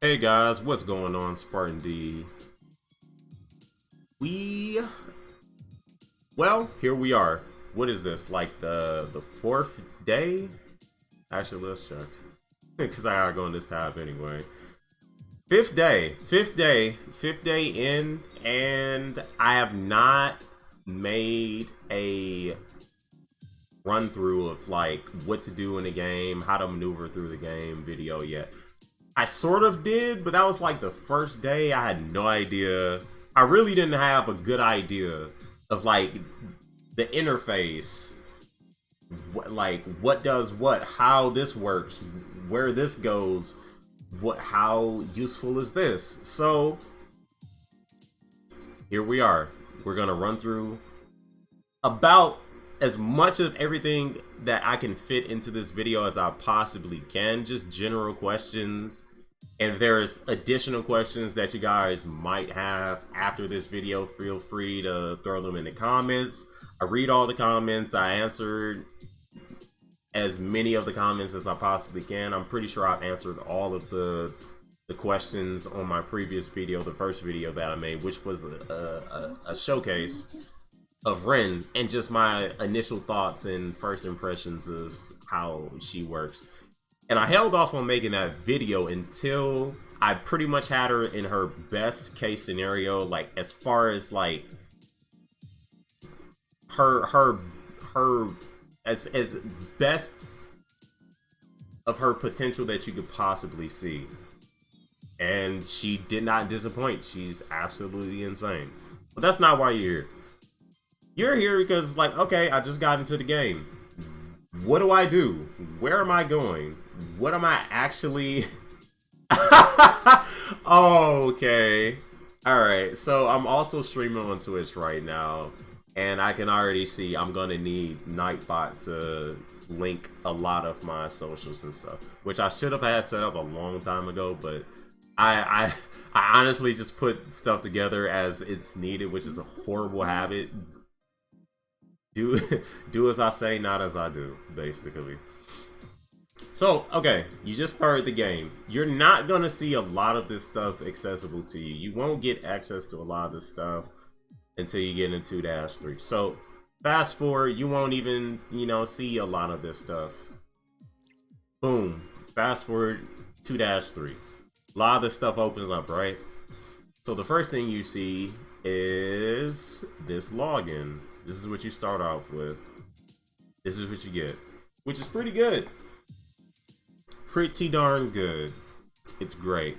Hey guys, what's going on, SpartanDii? Here we are. What is this? Like the fourth day? Actually, let's check. Because I gotta go in this tab anyway. Fifth day in, and I have not made a run through of like what to do in the game, how to maneuver through the game video yet. I sort of did, but that was like the first day. I had no idea. I really didn't have a good idea of like the interface, what does what, how this works, where this goes, how useful is this. So here we are. We're gonna run through about as much of everything that I can fit into this video as I possibly can. Just general questions. And if there's additional questions that you guys might have after this video, feel free to throw them in the comments. I read all the comments. I answered as many of the comments as I possibly can. I'm pretty sure I've answered all of the questions on my previous video, the first video that I made, which was a showcase of Wren and just my initial thoughts and first impressions of how she works. And I held off on making that video until I pretty much had her in her best case scenario, like as far as like her as best of her potential that you could possibly see. And she did not disappoint. She's absolutely insane. But that's not why you're here. You're here because, like, okay, I just got into the game. What do I do? Where am I going? What am I actually... Okay. Alright, so I'm also streaming on Twitch right now. And I can already see I'm going to need Nightbot to link a lot of my socials and stuff. Which I should have had set up a long time ago, but... I honestly just put stuff together as it's needed, which is a horrible habit. Do as I say, not as I do, basically. So, okay, you just started the game. You're not gonna see a lot of this stuff accessible to you. You won't get access to a lot of this stuff until you get into 2-3. So, fast forward, you won't even, see a lot of this stuff. Boom. Fast forward 2-3. A lot of this stuff opens up, right? So the first thing you see is this login. This is what you start off with. This is what you get, which is pretty good. Pretty darn good. It's great.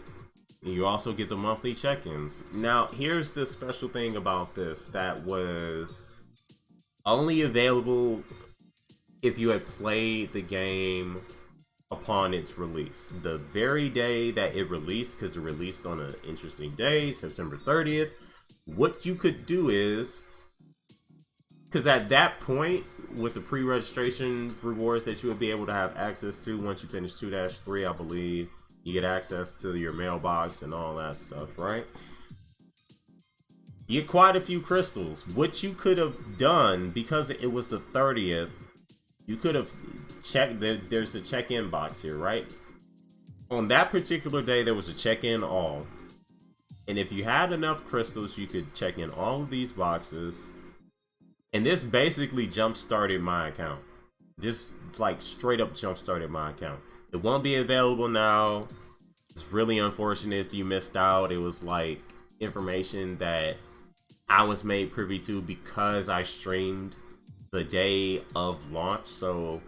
And you also get the monthly check-ins. Now, here's the special thing about this that was only available if you had played the game upon its release. The very day that it released, because it released on an interesting day, September 30th, what you could do is, because at that point, with the pre-registration rewards that you would be able to have access to once you finish 2-3, I believe, you get access to your mailbox and all that stuff, right? You get quite a few crystals. What you could have done, because it was the 30th, you could have checked, there's a check-in box here, right? On that particular day, there was a check-in all. And if you had enough crystals, you could check in all of these boxes. And this basically jump-started my account. This, like, straight up jump-started my account. It won't be available now. It's really unfortunate if you missed out. It was, like, information that I was made privy to because I streamed the day of launch. So,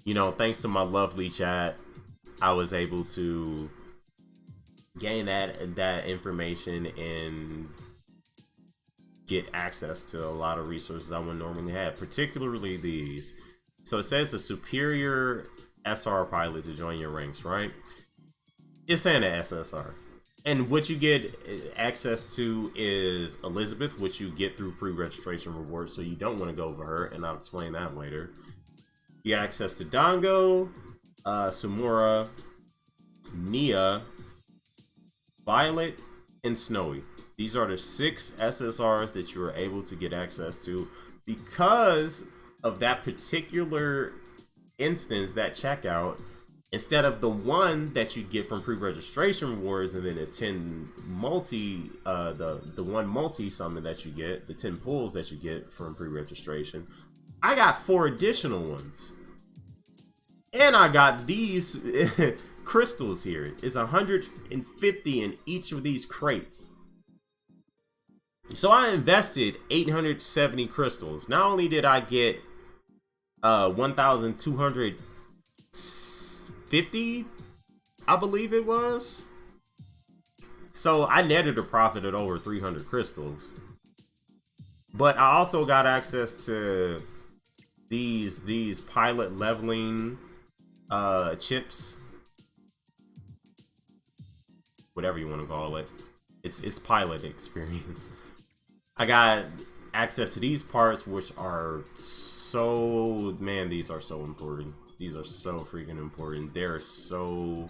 thanks to my lovely chat, I was able to gain that information and get access to a lot of resources I wouldn't normally have, particularly these. So it says a superior SR pilot to join your ranks, right? It's saying an SSR. And what you get access to is Elizabeth, which you get through pre-registration rewards, so you don't want to go over her, and I'll explain that later. You get access to Dongo, Samura, Nia, Violet, and Snowy. These are the 6 SSRs that you are able to get access to because of that particular instance, that checkout. instead of the one that you get from pre-registration rewards and then the 10 multi, the one multi summon that you get, the 10 pulls that you get from pre-registration, I got 4 additional ones. And I got these crystals here. It's 150 in each of these crates. So I invested 870 crystals. Not only did I get 1,250, I believe it was. So I netted a profit of over 300 crystals. But I also got access to these pilot leveling chips, whatever you want to call it. It's pilot experience. I got access to these parts, which are so, man, these are so important. These are so freaking important. They're so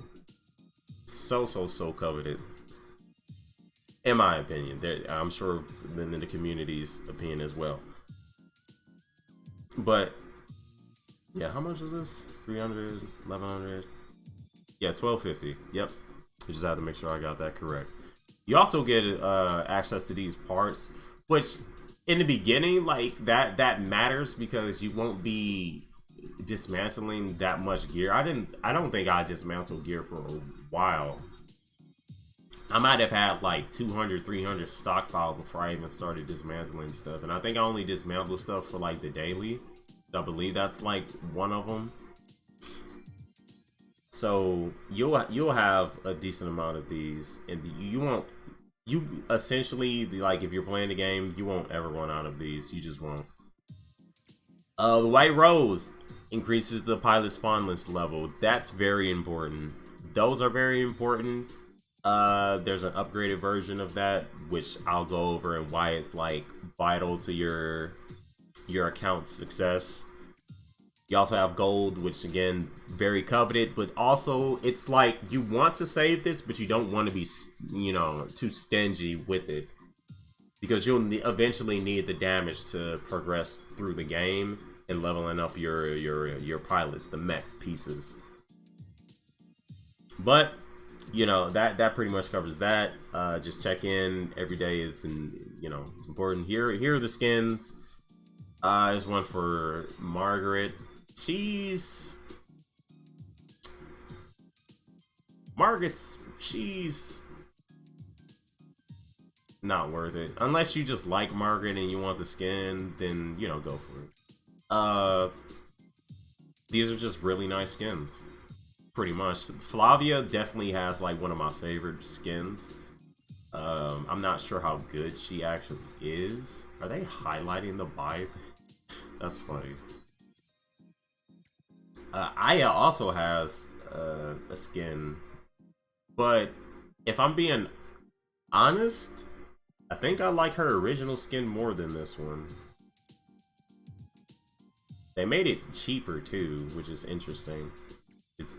coveted, in my opinion. I'm sure in the community's opinion as well. But yeah, how much is this? 300, 1100. Yeah, 1250. Yep. I just had to make sure I got that correct. You also get access to these parts, which in the beginning, like that matters because you won't be dismantling that much gear. I don't think I dismantled gear for a while. I might have had like 200, 300 stockpile before I even started dismantling stuff, and I think I only dismantled stuff for like the daily. I believe that's like one of them. So you'll have a decent amount of these, and you essentially, like, if you're playing the game, you won't ever run out of these. You just won't. The white rose increases the pilot spawn list level. That's very important. Those are very important. There's an upgraded version of that, which I'll go over, and why it's like vital to your account's success. You also have gold, which again, very coveted, but also it's like you want to save this, but you don't want to be, too stingy with it, because you'll eventually need the damage to progress through the game and leveling up your pilots, the mech pieces. But that pretty much covers that. Just check in every day. It's important. Here are the skins. There's one for Margaret. She's not worth it. Unless you just like Margaret and you want the skin, then, go for it. These are just really nice skins. Pretty much. Flavia definitely has like one of my favorite skins. I'm not sure how good she actually is. Are they highlighting the buy? That's funny. Aya also has a skin, but if I'm being honest, I think I like her original skin more than this one. They made it cheaper too, which is interesting.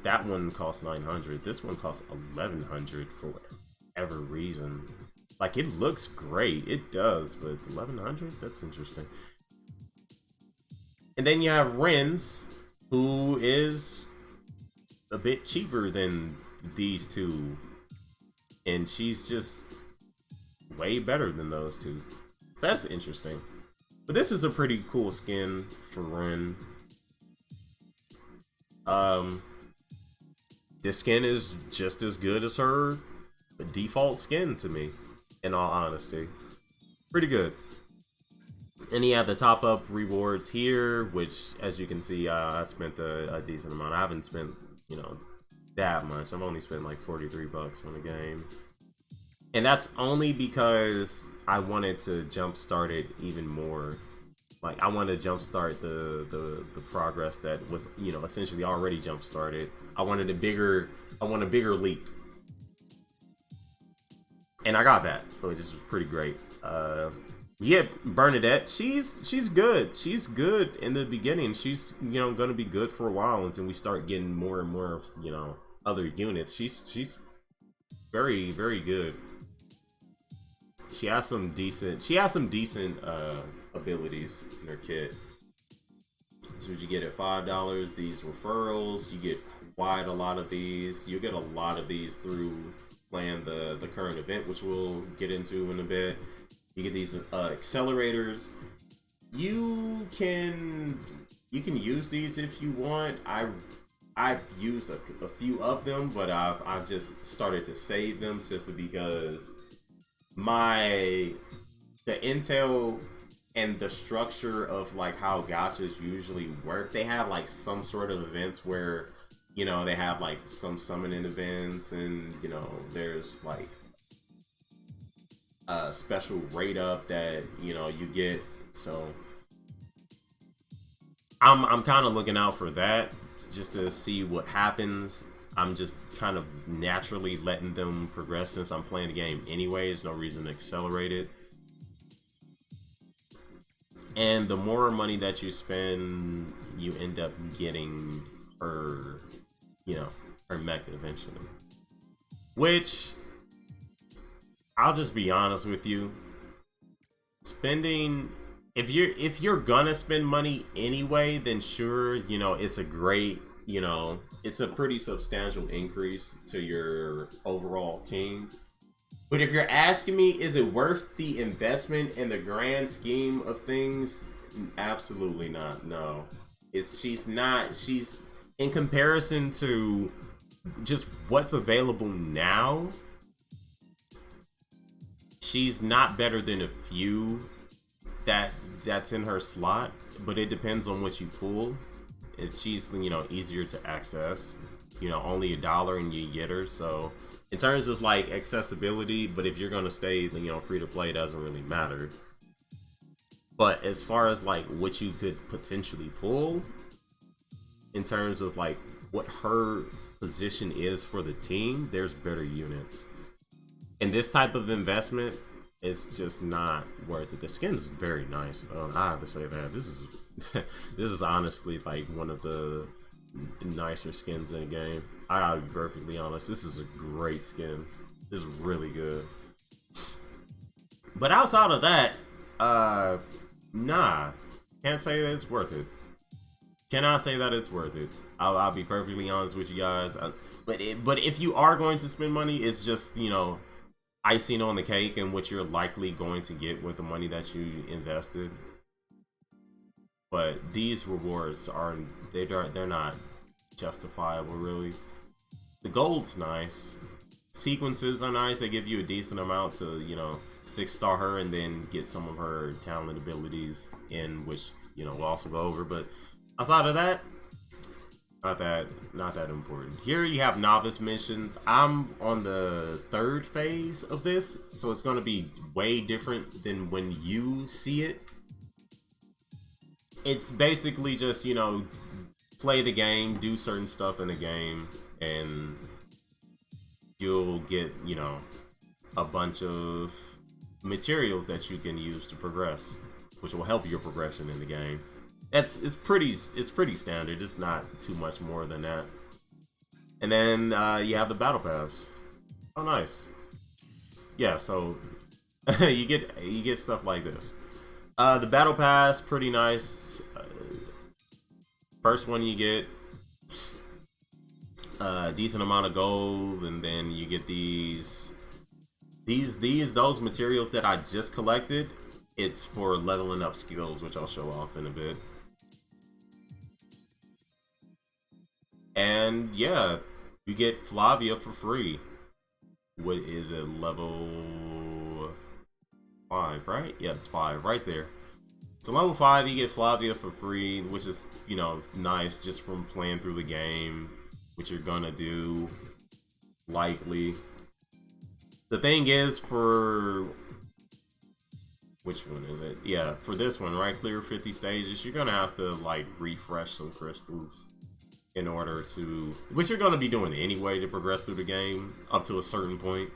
That one costs 900. This one costs 1100 for whatever reason. Like, it looks great, it does, but 1100? That's interesting. And then you have Wren's, who is a bit cheaper than these two, and she's just way better than those two. That's interesting. But this is a pretty cool skin for Wren. This skin is just as good as her default skin to me, in all honesty. Pretty good. And you have the top up rewards here, which, as you can see, I spent a decent amount. I haven't spent, that much. I've only spent like 43 bucks on the game. And that's only because I wanted to jumpstart it even more. Like, I wanted to jumpstart the progress that was, essentially already jumpstarted. I wanted a bigger leap. And I got that, which is pretty great. Yeah, Bernadette, she's good. She's good in the beginning. She's, gonna be good for a while until we start getting more and more of, other units. She's very, very good. She has some decent abilities in her kit. So what you get at $5, these referrals, you get wide a lot of these. You get a lot of these through playing the current event, which we'll get into in a bit. You get these accelerators. You can use these if you want. I've used a few of them, but I've just started to save them simply because the intel and the structure of like how gachas usually work, they have like some sort of events where, you know, they have like some summoning events, and you know, there's like a special rate up that, you know, you get. So I'm kind of looking out for that just to see what happens. I'm just kind of naturally letting them progress since I'm playing the game anyway. There's no reason to accelerate it. And the more money that you spend, you end up getting her, you know, her mech eventually. Which, I'll just be honest with you, spending, if you're gonna spend money anyway, then sure, you know, it's a great, you know, it's a pretty substantial increase to your overall team. But if you're asking me, is it worth the investment in the grand scheme of things? Absolutely not. No. She's in comparison to just what's available now, she's not better than a few that's in her slot, but it depends on what you pull. She's, you know, easier to access, you know, only $1 and you get her. So in terms of like accessibility, but if you're gonna stay, you know, free to play, it doesn't really matter. But as far as like what you could potentially pull in terms of like what her position is for the team, there's better units. And this type of investment is just not worth it. The skin's very nice though. I have to say that this is this is honestly like one of the nicer skins in the game. I gotta be perfectly honest. This is a great skin. This is really good. But outside of that, nah, can't say that it's worth it. Cannot say that it's worth it. I'll be perfectly honest with you guys. But if you are going to spend money, it's just, you know, icing on the cake and what you're likely going to get with the money that you invested. But these rewards they're not justifiable really. The gold's nice. Sequences are nice. They give you a decent amount to, you know, 6-star her and then get some of her talent abilities in, which, you know, we'll also go over. But outside of that, not that important. Here you have Novice Missions. I'm on the 3rd phase of this, so it's going to be way different than when you see it. It's basically just, you know, play the game, do certain stuff in the game, and you'll get, you know, a bunch of materials that you can use to progress, which will help your progression in the game. It's pretty standard. It's not too much more than that. And then you have the battle pass. Oh, nice. Yeah, so you get stuff like this. The battle pass, pretty nice. First one you get a decent amount of gold, and then you get those materials that I just collected. It's for leveling up skills, which I'll show off in a bit. And yeah, you get Flavia for free. What is it, level 5, right? Yeah, it's 5 right there. So level 5, you get Flavia for free, which is, you know, nice just from playing through the game, which you're gonna do likely. The thing is, for which one is it? Yeah, for this one, right? Clear 50 stages. You're gonna have to like refresh some crystals in order to, which you're gonna be doing anyway to progress through the game up to a certain point.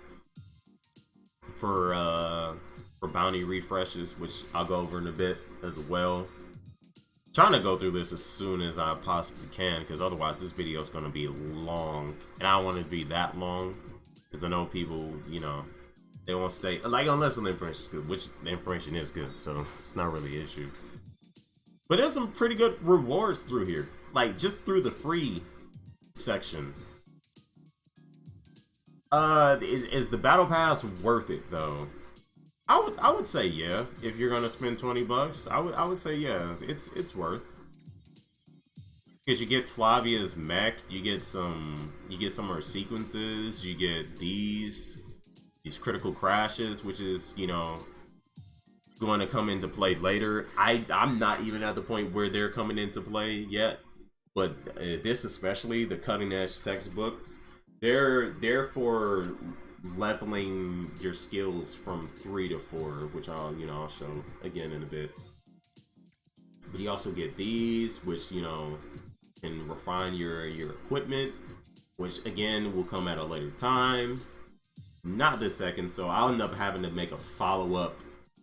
For bounty refreshes, which I'll go over in a bit as well. Trying to go through this as soon as I possibly can, because otherwise this video is gonna be long, and I don't want it to be that long, because I know people, you know, they won't stay, like, unless the information is good, which the information is good, so it's not really an issue. But there's some pretty good rewards through here, like just through the free section. Is the battle pass worth it though? I would say yeah. If you're gonna spend $20, I would say yeah. It's worth. Because you get Flavia's mech, you get some of her sequences, you get these critical crashes, which is, you know, going to come into play later. I'm not even at the point where they're coming into play yet, but this especially, the cutting edge textbooks, they're for leveling your skills from 3 to 4, which I'll show again in a bit. But you also get these, which, you know, can refine your equipment, which again will come at a later time, not this second. So I'll end up having to make a follow-up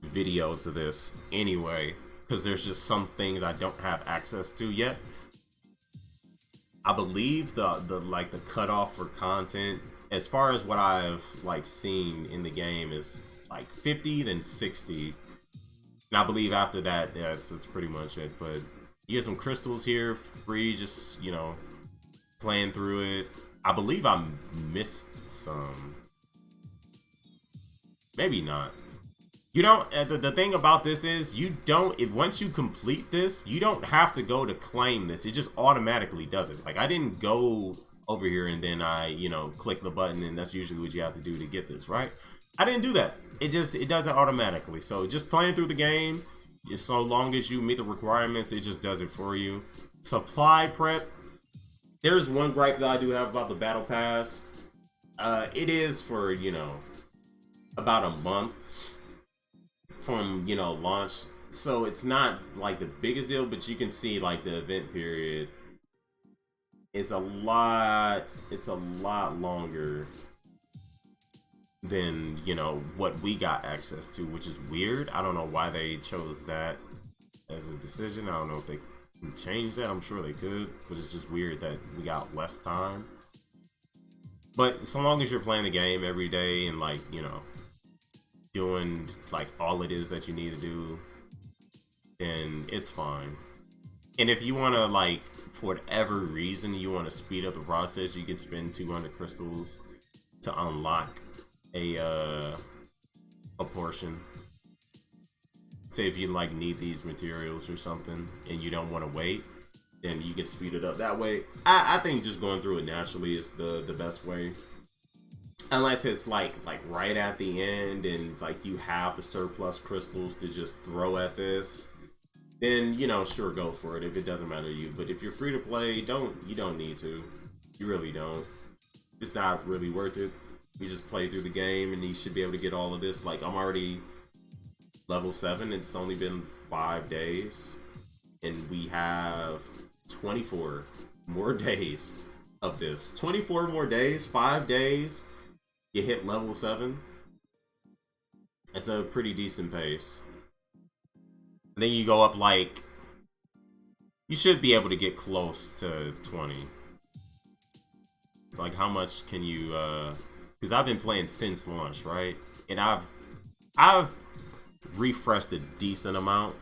video to this anyway, because there's just some things I don't have access to yet. I believe the cutoff for content, as far as what I've like seen in the game, is like 50, then 60. And I believe after that, that's pretty much it. But you get some crystals here, free, just, you know, playing through it. I believe I missed some. Maybe not. You don't, the thing about this is, you don't, once you complete this, you don't have to go to claim this. It just automatically does it. Like, I didn't go over here and then I, you know, click the button, and that's usually what you have to do to get this, right? I didn't do that. It does it automatically. So just playing through the game, just so long as you meet the requirements, it just does it for you. Supply prep. There's one gripe that I do have about the battle pass. It is for, you know, about a month from, you know, launch, so it's not like the biggest deal, but you can see like the event period is a lot longer than, you know, what we got access to, which is weird. I don't know why they chose that as a decision. I don't know if they can change that. I'm sure they could, but it's just weird that we got less time. But so long as you're playing the game every day and, like, you know, doing like all it is that you need to do, then it's fine. And if you want to, like, for whatever reason you want to speed up the process, you can spend 200 crystals to unlock a portion. Say if you like need these materials or something and you don't want to wait, then you can speed it up that way. I think just going through it naturally is the best way. Unless it's like right at the end and like you have the surplus crystals to just throw at this, then, you know, sure, go for it if it doesn't matter to you. But if you're free to play, you don't need to. You really don't. It's not really worth it. You just play through the game and you should be able to get all of this. Like, I'm already level 7. It's only been 5 days, and we have 24 more days of this. 24 more days, 5 days. You hit level 7. It's a pretty decent pace. And then you go up, like, you should be able to get close to 20. It's like, how much can you, because I've been playing since launch, right? And I've refreshed a decent amount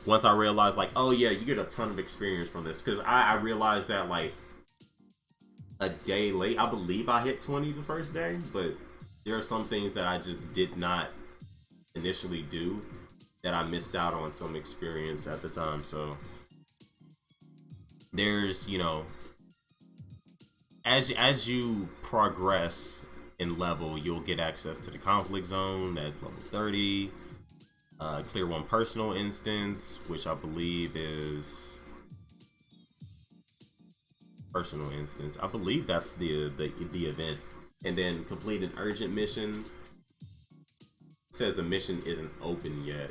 once I realized, like, oh yeah, you get a ton of experience from this. Because I realized that, like, a day late, I believe I hit 20 the first day, but there are some things that I just did not initially do that I missed out on some experience at the time. So there's, you know, as you progress in level, you'll get access to the conflict zone at level 30, clear one personal instance, which I believe is personal instance. I believe that's the event. And then complete an urgent mission. It says the mission isn't open yet.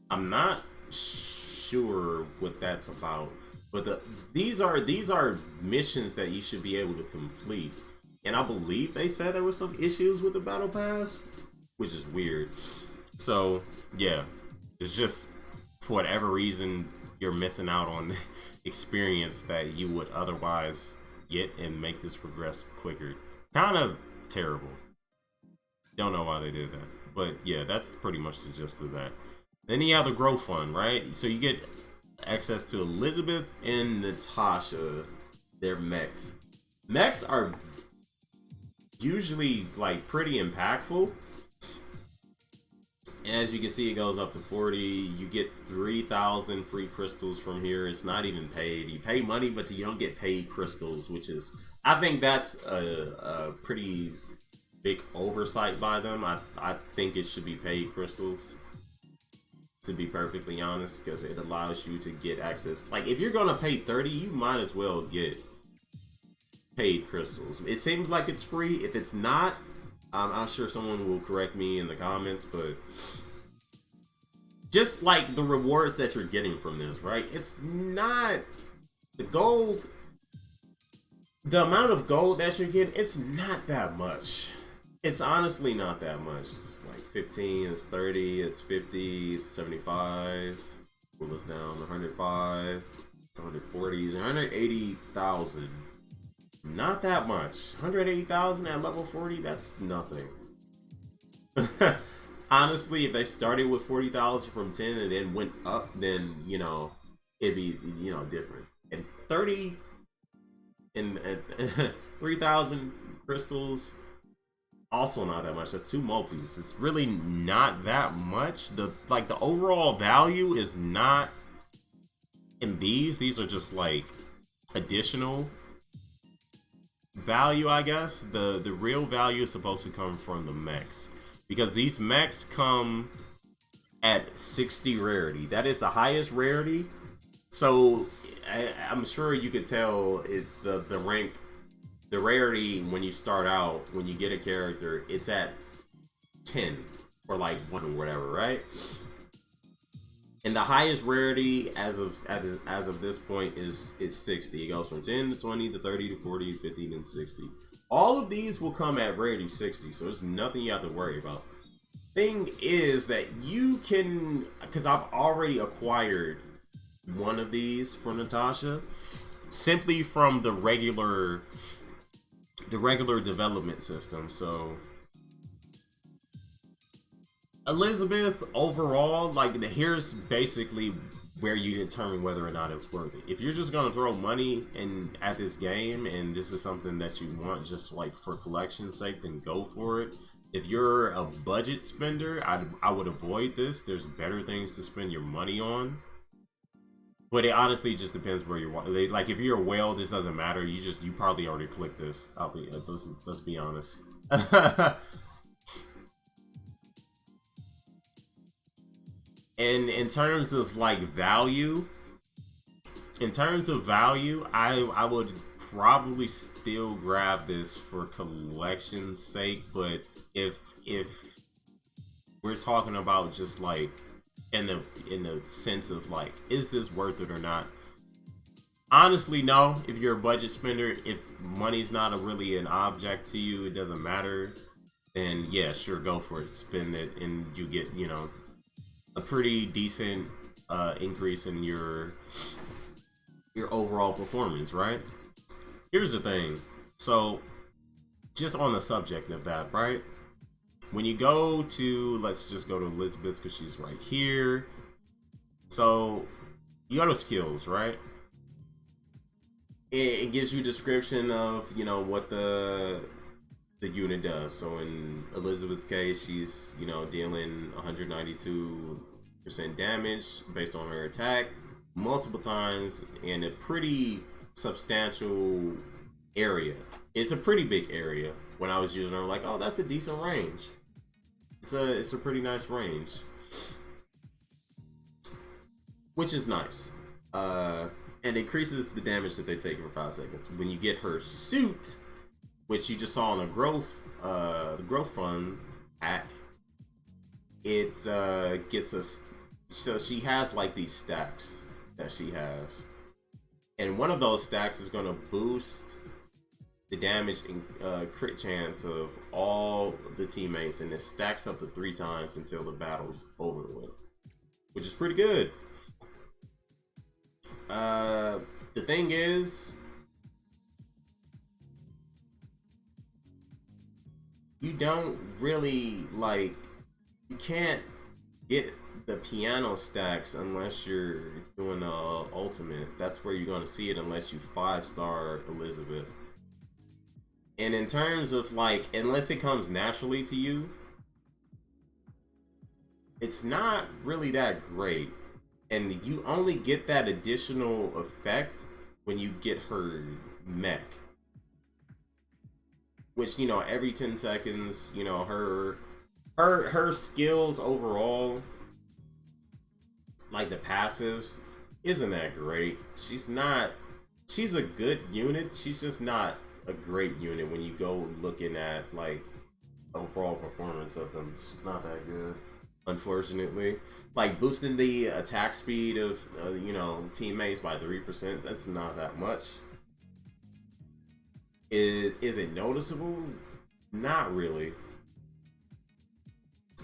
I'm not sure what that's about, but these are missions that you should be able to complete. And I believe they said there were some issues with the battle pass, which is weird. So yeah, it's just for whatever reason you're missing out on experience that you would otherwise get and make this progress quicker. Kind of terrible. Don't know why they did that, but yeah, that's pretty much the gist of that. Then you have the grow fund, right? So you get access to Elizabeth and Natasha, their mechs. Mechs are usually like pretty impactful. And as you can see, it goes up to 40. You get 3,000 free crystals from here. It's not even paid. You pay money, but you don't get paid crystals, which is, I think that's a pretty big oversight by them. I think it should be paid crystals, to be perfectly honest, because it allows you to get access. Like, if you're gonna pay 30, you might as well get paid crystals. It seems like it's free. If it's not, I'm sure someone will correct me in the comments, but just like the rewards that you're getting from this, right? It's not the gold. The amount of gold that you're getting, it's not that much. It's honestly not that much. It's like 15, it's 30, it's 50, it's 75. Pull us down, 105, it's 140, it's 180,000. Not that much. 180,000 at level 40, that's nothing. Honestly, if they started with 40,000 from 10 and then went up, then, you know, it'd be, you know, different. And 30 and 3,000 crystals, also not that much. That's 2 multis. It's really not that much. The overall value is not in these. These are just like additional value, I guess. The real value is supposed to come from the mechs, because these mechs come at 60 rarity. That is the highest rarity. So I'm sure you could tell the rank, the rarity when you start out, when you get a character, it's at 10 or like 1 or whatever, right? And the highest rarity as of this point is 60. It goes from 10 to 20 to 30 to 40 to 50 and 60. All of these will come at rarity 60, so there's nothing you have to worry about. Thing is that you can, because I've already acquired one of these for Natasha, simply from the regular development system. So Elizabeth, overall, like, here's basically where you determine whether or not it's worth it. If you're just gonna throw money in at this game and this is something that you want just like for collection's sake, then go for it. If you're a budget spender, I would avoid this. There's better things to spend your money on. But it honestly just depends where you're. Like, if you're a whale, this doesn't matter. You probably already clicked this. Let's be honest. And in terms of like value, I would probably still grab this for collection's sake. But if we're talking about just like in the sense of like, is this worth it or not? Honestly, no. If you're a budget spender, if money's not really an object to you, it doesn't matter, then yeah, sure, go for it, spend it, and you get, you know, a pretty decent increase in your overall performance, right? Here's the thing. So, just on the subject of that, right? When you go to, let's just go to Elizabeth because she's right here. So, you go to skills, right? It gives you a description of, you know, what the unit does. So in Elizabeth's case, she's, you know, dealing 192% damage based on her attack multiple times in a pretty substantial area. It's a pretty big area. When I was using her, I'm like, oh, that's a decent range. It's a pretty nice range, which is nice. And increases the damage that they take for 5 seconds. When you get her suit, which you just saw in the growth fund hack, it gets us. So she has like these stacks that she has, and one of those stacks is going to boost the damage and crit chance of all the teammates, and it stacks up to 3 times until the battle's over with, which is pretty good. The thing is, you don't really, like, you can't get the piano stacks unless you're doing a ultimate. That's where you're gonna see it, unless you 5-star Elizabeth. And in terms of like, unless it comes naturally to you, it's not really that great. And you only get that additional effect when you get her mech. Which, you know, every 10 seconds, you know, her skills overall, like the passives, isn't that great. She's a good unit, she's just not a great unit when you go looking at like overall performance of them. It's just not that good, unfortunately. Like boosting the attack speed of you know, teammates by 3%, that's not that much. Is it noticeable? Not really.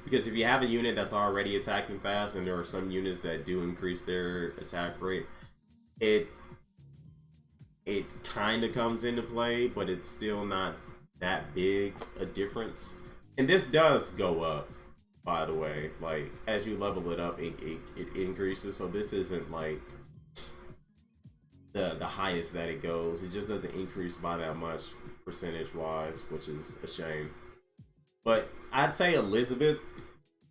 Because if you have a unit that's already attacking fast, and there are some units that do increase their attack rate, it kind of comes into play, but it's still not that big a difference. And this does go up, by the way. Like, as you level it up, it increases. So this isn't like the highest that it goes. It just doesn't increase by that much percentage wise, which is a shame. But I'd say Elizabeth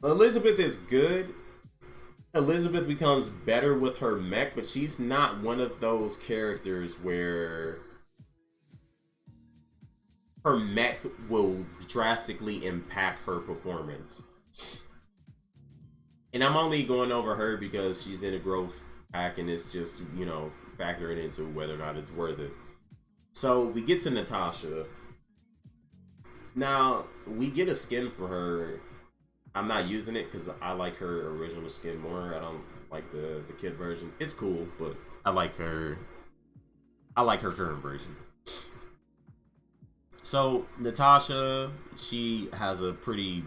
is good. Elizabeth becomes better with her mech, but she's not one of those characters where her mech will drastically impact her performance. And I'm only going over her because she's in a growth pack, and it's just, you know, factoring into whether or not it's worth it. So we get to Natasha. Now, we get a skin for her. I'm not using it because I like her original skin more. I don't like the kid version. It's cool, but I like her current version. So Natasha, she has a pretty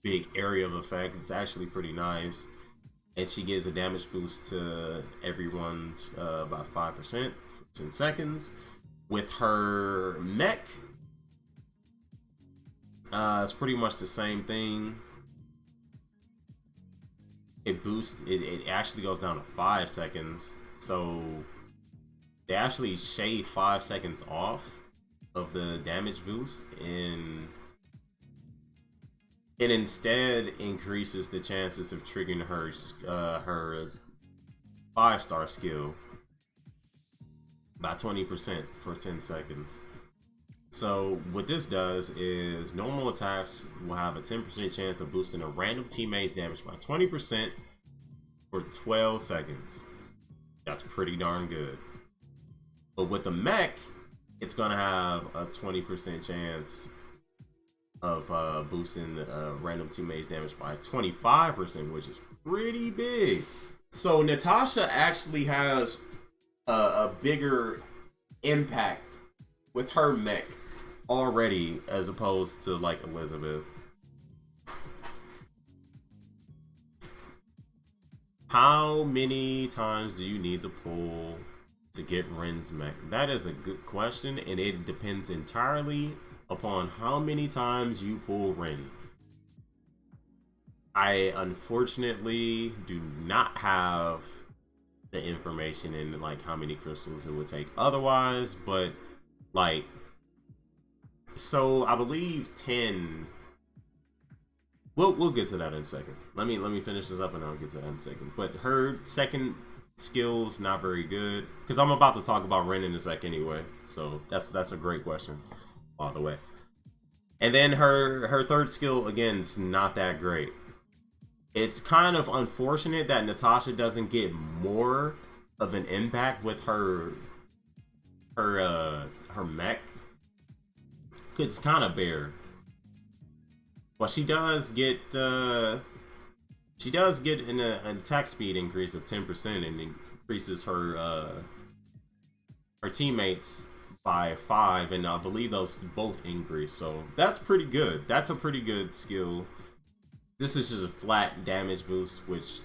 big area of effect. It's actually pretty nice. And she gives a damage boost to everyone by 5% for 10 seconds. With her mech, it's pretty much the same thing. It boosts, it actually goes down to 5 seconds. So they actually shave 5 seconds off of the damage boost, and it instead increases the chances of triggering her 5-star skill by 20% for 10 seconds. So what this does is normal attacks will have a 10% chance of boosting a random teammate's damage by 20% for 12 seconds. That's pretty darn good. But with the mech, it's gonna have a 20% chance of boosting random teammates damage by 25%, which is pretty big. So Natasha actually has a bigger impact with her mech already as opposed to like Elizabeth. How many times do you need to pull to get Wren's mech? That is a good question, and it depends entirely upon how many times you pull Wren. I unfortunately do not have the information in like how many crystals it would take otherwise, but like, so I believe 10. We'll get to that in a second. Let me finish this up and I'll get to that in a second. But her second skill's not very good, because I'm about to talk about Wren in a sec anyway. So that's a great question, by the way. And then her third skill, again, is not that great. It's kind of unfortunate that Natasha doesn't get more of an impact with her mech. It's kind of bare. Well, she does get an attack speed increase of 10%, and increases her teammates by 5, and I believe those both increase. So that's pretty good. That's a pretty good skill. This is just a flat damage boost, which,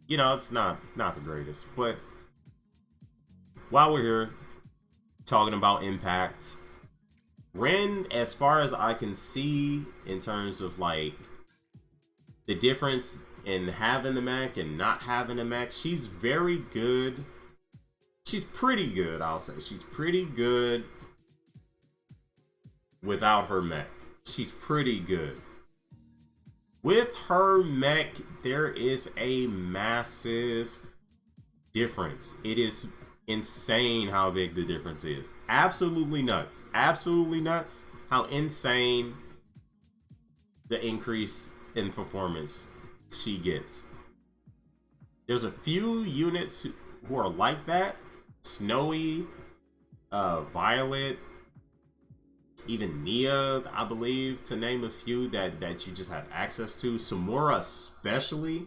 you know, it's not the greatest. But while we're here talking about impacts, Wren, as far as I can see, in terms of like the difference in having the mech and not having the mech, she's very good. She's pretty good, I'll say. She's pretty good without her mech. She's pretty good. With her mech, there is a massive difference. It is insane how big the difference is. Absolutely nuts. Absolutely nuts how insane the increase in performance she gets. There's a few units who are like that. Snowy, Violet, even Nia, I believe, to name a few that you just have access to. Samura especially.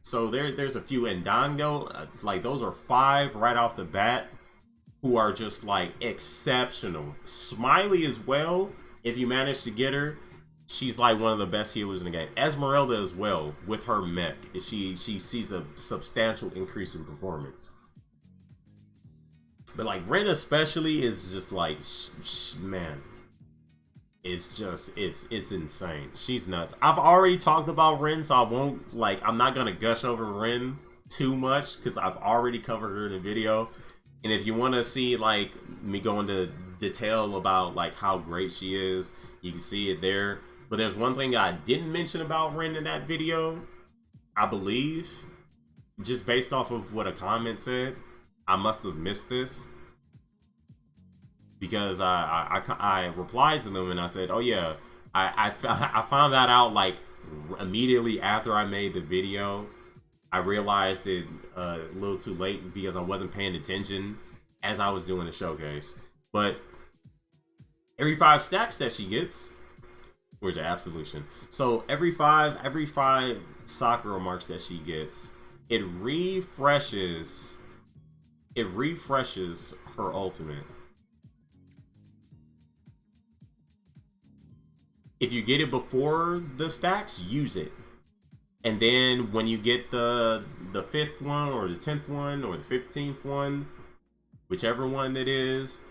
So there's a few. And Dango, like those are 5 right off the bat who are just like exceptional. Smiley as well, if you manage to get her, she's like one of the best healers in the game. Esmeralda as well with her mech. She sees a substantial increase in performance. But like Wren especially is just like, man, it's just, it's insane. She's nuts. I've already talked about Wren, so I won't, like, I'm not gonna gush over Wren too much because I've already covered her in a video. And if you want to see like me go into detail about like how great she is, you can see it there. But there's one thing I didn't mention about Wren in that video, I believe, just based off of what a comment said. I must have missed this because I replied to them and I said, oh yeah, I found that out like immediately after I made the video. I realized it a little too late because I wasn't paying attention as I was doing the showcase. But every 5 stacks that she gets, where's the absolution? So every five Sakura marks that she gets, it refreshes her ultimate. If you get it before the stacks, use it. And then when you get the 5th one or the 10th one or the 15th one, whichever one it is,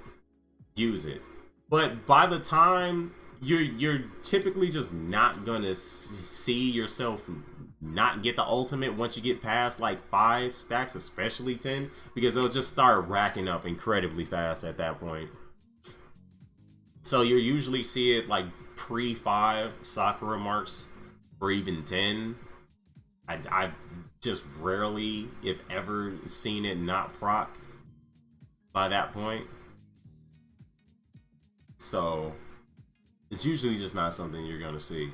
use it. But by the time you're typically just not gonna see yourself not get the ultimate once you get past like 5 stacks, especially 10, because they'll just start racking up incredibly fast at that point. So you usually see it like pre-5 Sakura marks or even 10. I've just rarely, if ever, seen it not proc by that point. So it's usually just not something you're gonna see.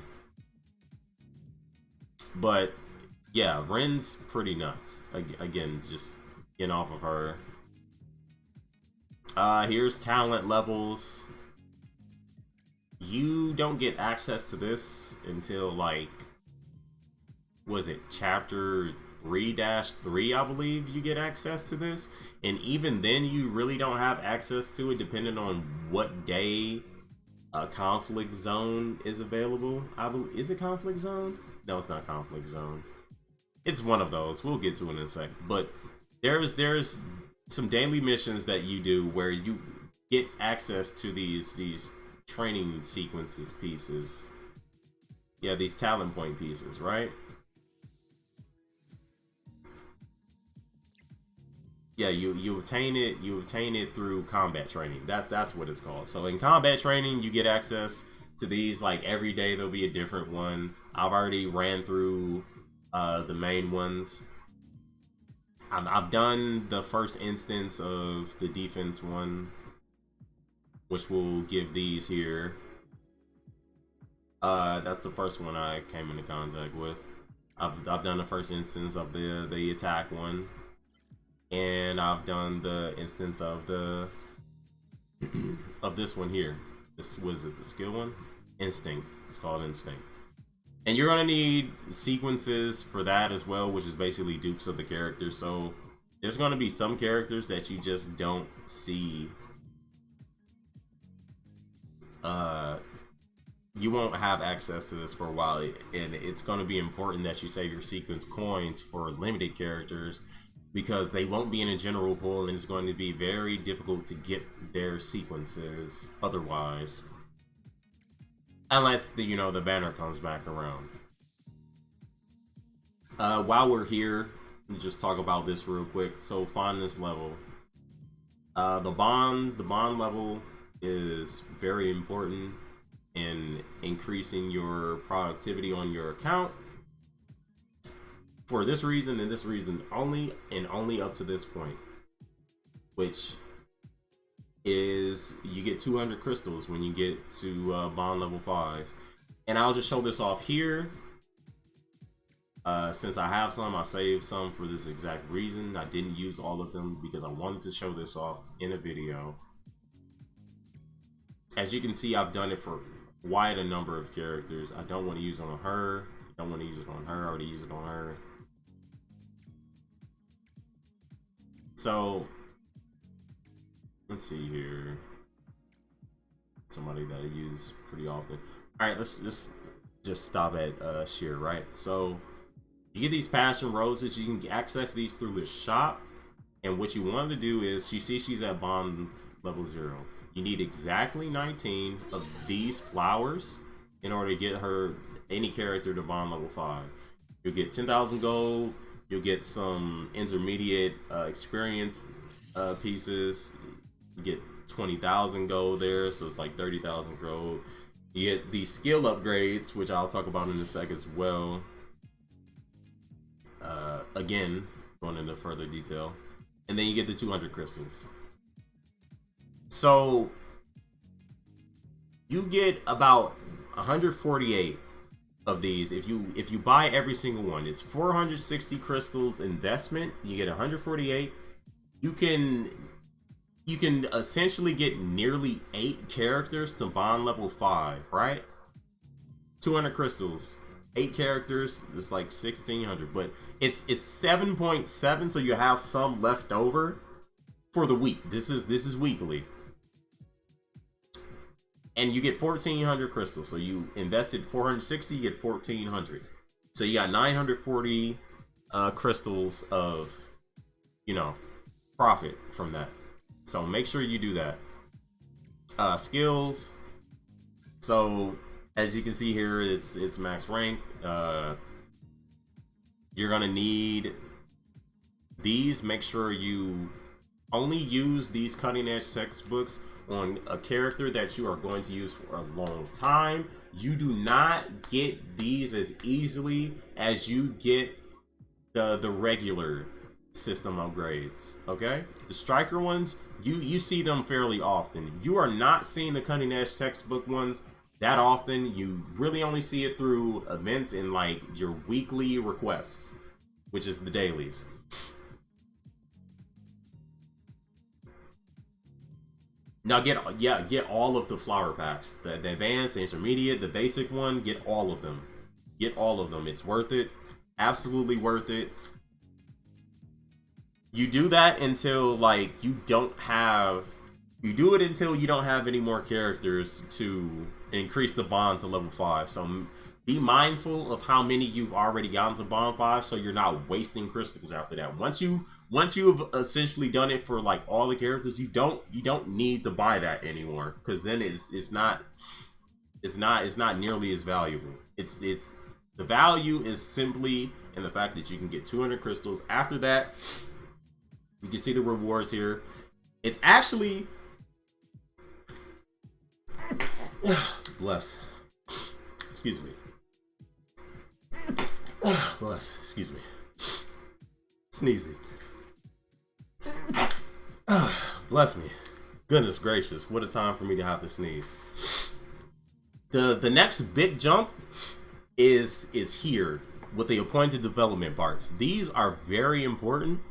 But yeah, Wren's pretty nuts. Again, just getting off of her. Here's talent levels. You don't get access to this until like, was it chapter 3-3, I believe you get access to this. And even then you really don't have access to it depending on what day a conflict zone is available. Is it conflict zone? No, it's not conflict zone. It's one of those. We'll get to it in a sec. But there's some daily missions that you do where you get access to these training sequences pieces. Yeah, these talent point pieces, right? Yeah, you obtain it through combat training. That's what it's called. So in combat training, you get access to these. Like every day there'll be a different one. I've already ran through the main ones. I've done the first instance of the defense one, which will give these here. That's the first one I came into contact with. I've done the first instance of the attack one. And I've done the instance of the of this one here. This was it, the skill one? Instinct. It's called Instinct. And you're gonna need sequences for that as well, which is basically dupes of the characters. So there's gonna be some characters that you just don't see. You won't have access to this for a while, and it's gonna be important that you save your sequence coins for limited characters, because they won't be in a general pool and it's going to be very difficult to get their sequences otherwise. Unless the banner comes back around. While we're here, let's just talk about this real quick. So fondness level. The bond level is very important in increasing your productivity on your account. For this reason and this reason only, and only up to this point, which is you get 200 crystals when you get to bond level 5. And I'll just show this off here. Since I have some, I saved some for this exact reason. I didn't use all of them because I wanted to show this off in a video. As you can see, I've done it for quite a number of characters. I don't want to use it on her. I don't want to use it on her. I already used it on her. So let's see here. Somebody that I use pretty often. All right, let's just stop at sheer, right? So you get these passion roses. You can access these through the shop. And what you want to do is, you see she's at bond level 0. You need exactly 19 of these flowers in order to get her, any character, to bond level 5. You'll get 10,000 gold. You'll get some intermediate experience pieces. You get 20,000 gold there, so it's like 30,000 gold. You get these skill upgrades, which I'll talk about in a sec as well. Again, going into further detail. And then you get the 200 crystals. So you get about 148 of these if you buy every single one. It's 460 crystals investment. You get 148. You can essentially get nearly 8 characters to bond level 5, right? 200 crystals, 8 characters, it's like 1600, but it's 7.7, so you have some left over for the week. This is weekly. And you get 1400 crystals. So you invested 460, you get 1400. So you got 940 crystals of, you know, profit from that. So make sure you do that. Skills. So as you can see here, it's max rank. You're gonna need these. Make sure you only use these cutting edge textbooks on a character that you are going to use for a long time. You do not get these as easily as you get the regular system upgrades. Okay, the striker ones, you see them fairly often. You are not seeing the cutting edge textbook ones that often. You really only see it through events and like your weekly requests, which is the dailies. Now get all of the flower packs, the advanced, the intermediate, the basic one. Get all of them. Get all of them. It's worth it. Absolutely worth it. You do that until like you don't have. You do it until you don't have any more characters to increase the bond to level 5. So be mindful of how many you've already gotten to bond 5, so you're not wasting crystals after that. Once you've essentially done it for like all the characters, you don't need to buy that anymore, because then it's not nearly as valuable. It's the value is simply in the fact that you can get 200 crystals. After that, you can see the rewards here. It's actually bless. Excuse me. Bless. Excuse me. Sneezy. Bless me. Goodness gracious, what a time for me to have to sneeze. The next big jump is here with the appointed development parts. These are very important.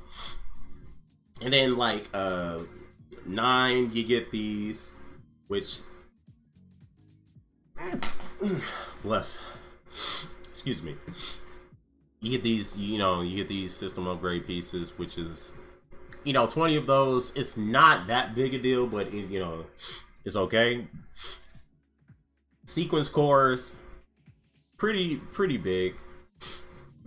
And then like 9, you get these, which bless. Excuse me. You get these, you get these system upgrade pieces, which is, 20 of those. It's not that big a deal, but it's okay. Sequence cores, pretty big.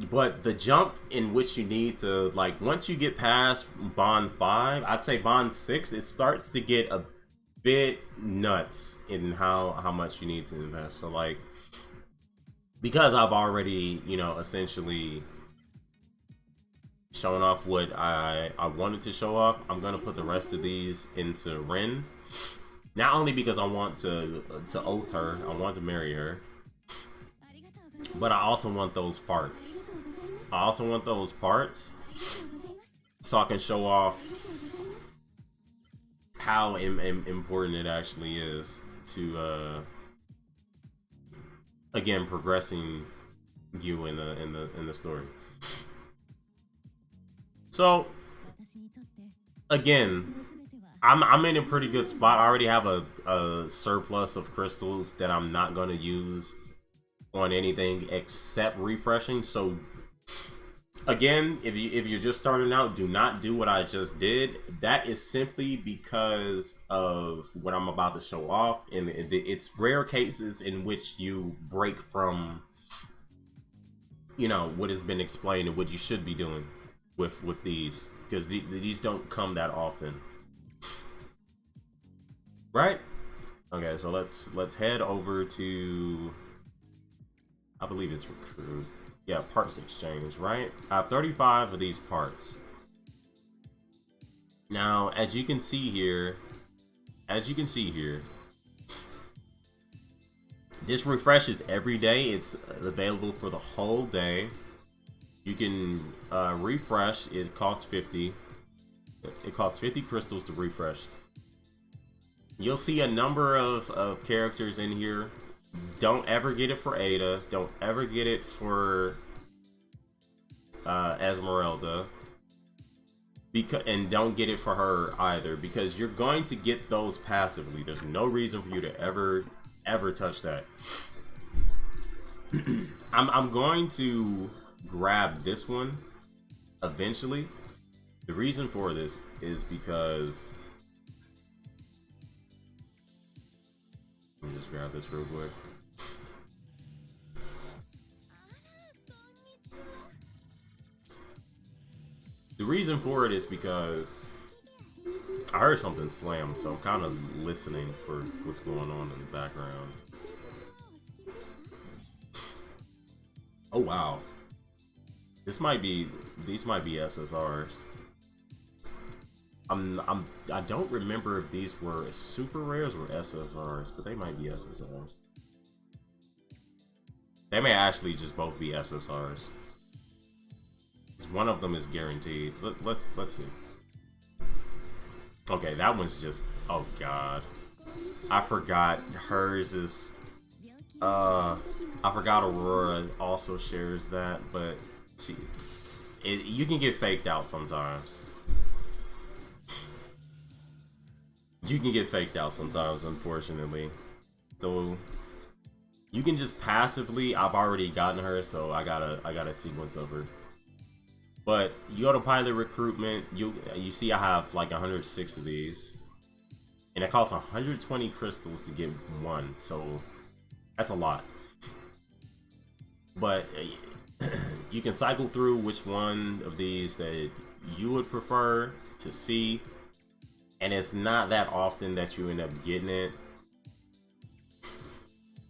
But the jump in which you need to, like, once you get past bond 5, I'd say bond 6, it starts to get a bit nuts in how much you need to invest. So like, because I've already, essentially shown off what I wanted to show off, I'm gonna put the rest of these into Wren. Not only because I want to oath her, I want to marry her, but I also want those parts. I also want those parts so I can show off how important it actually is to again progressing you in the story. So again, I'm in a pretty good spot. I already have a surplus of crystals that I'm not going to use on anything except refreshing. So again, if you're just starting out, do not do what I just did. That is simply because of what I'm about to show off, and it's rare cases in which you break from, you know, what has been explained and what you should be doing with these, because these don't come that often, right? Okay, so let's head over to, I believe it's recruit. Yeah, parts exchange, right? I have 35 of these parts. Now, as you can see here, this refreshes every day. It's available for the whole day. You can refresh. It costs 50. It costs 50 crystals to refresh. You'll see a number of characters in here. Don't ever get it for Ada. Don't ever get it for Esmeralda. And don't get it for her either, because you're going to get those passively. There's no reason for you to ever touch that. I'm going to grab this one eventually. The reason for this is because, let me just grab this real quick. The reason for it is because I heard something slam, so I'm kind of listening for what's going on in the background. Oh wow, these might be SSRs. I don't remember if these were super rares or SSRs, but they might be SSRs. They may actually just both be SSRs. One of them is guaranteed. Let's see. Okay, that one's just, oh god, I forgot hers is. I forgot Aurora also shares that, but you can get faked out sometimes. You can get faked out sometimes, unfortunately. So you can just passively. I've already gotten her, so I got a sequence of her. But you go to pilot recruitment. You see I have like 106 of these, and it costs 120 crystals to get one. So that's a lot. But you can cycle through which one of these that you would prefer to see, and it's not that often that you end up getting it.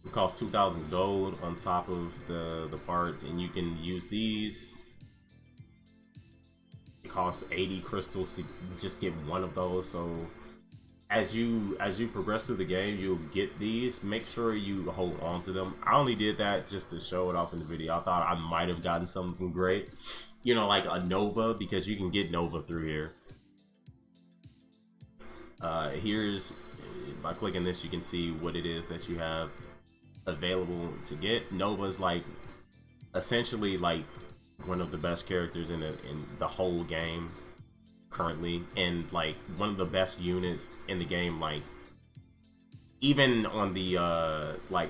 It costs 2,000 gold on top of the parts, and you can use these. It costs 80 crystals to just get one of those. So as you progress through the game, you'll get these. Make sure you hold on to them. I only did that just to show it off in the video. I thought I might have gotten something great, you know, like a Nova, because you can get Nova through here. Here's, by clicking this, you can see what it is that you have available to get. Nova's like essentially like one of the best characters in the whole game currently, and like one of the best units in the game, like even on the like,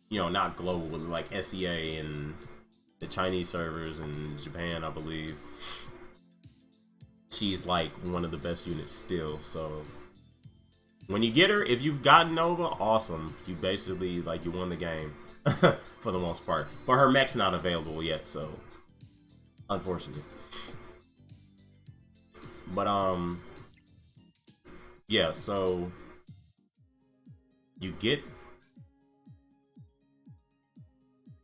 you know, not global, but like SEA and the Chinese servers and Japan, I believe. She's like one of the best units still. So when you get her, if you've gotten Nova, awesome. You basically, like, you won the game for the most part. But her mech's not available yet, so unfortunately. But yeah, so you get,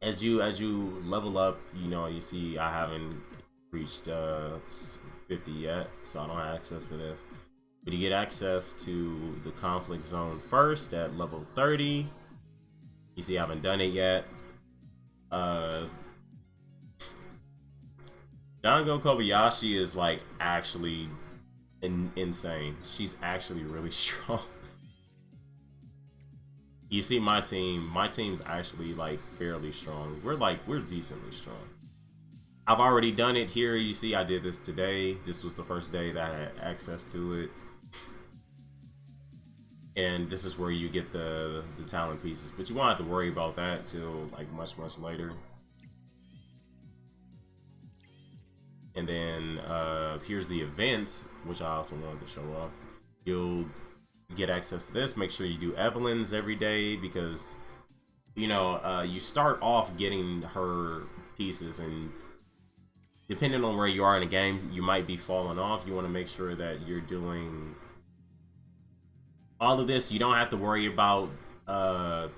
as you level up, you know, you see I haven't reached 50 yet, so I don't have access to this. But you get access to the conflict zone first at level 30. You see, I haven't done it yet. Dango Kobayashi is like actually insane. She's actually really strong. You see my team. My team's actually like fairly strong. We're decently strong. I've already done it here. You see, I did this today. This was the first day that I had access to it. And this is where you get the talent pieces, but you won't have to worry about that till like much later. And then here's the event, which I also wanted to show off. You'll get access to this. Make sure you do Evelyn's every day, because you know you start off getting her pieces, and depending on where you are in the game, you might be falling off. You want to make sure that you're doing all of this. You don't have to worry about the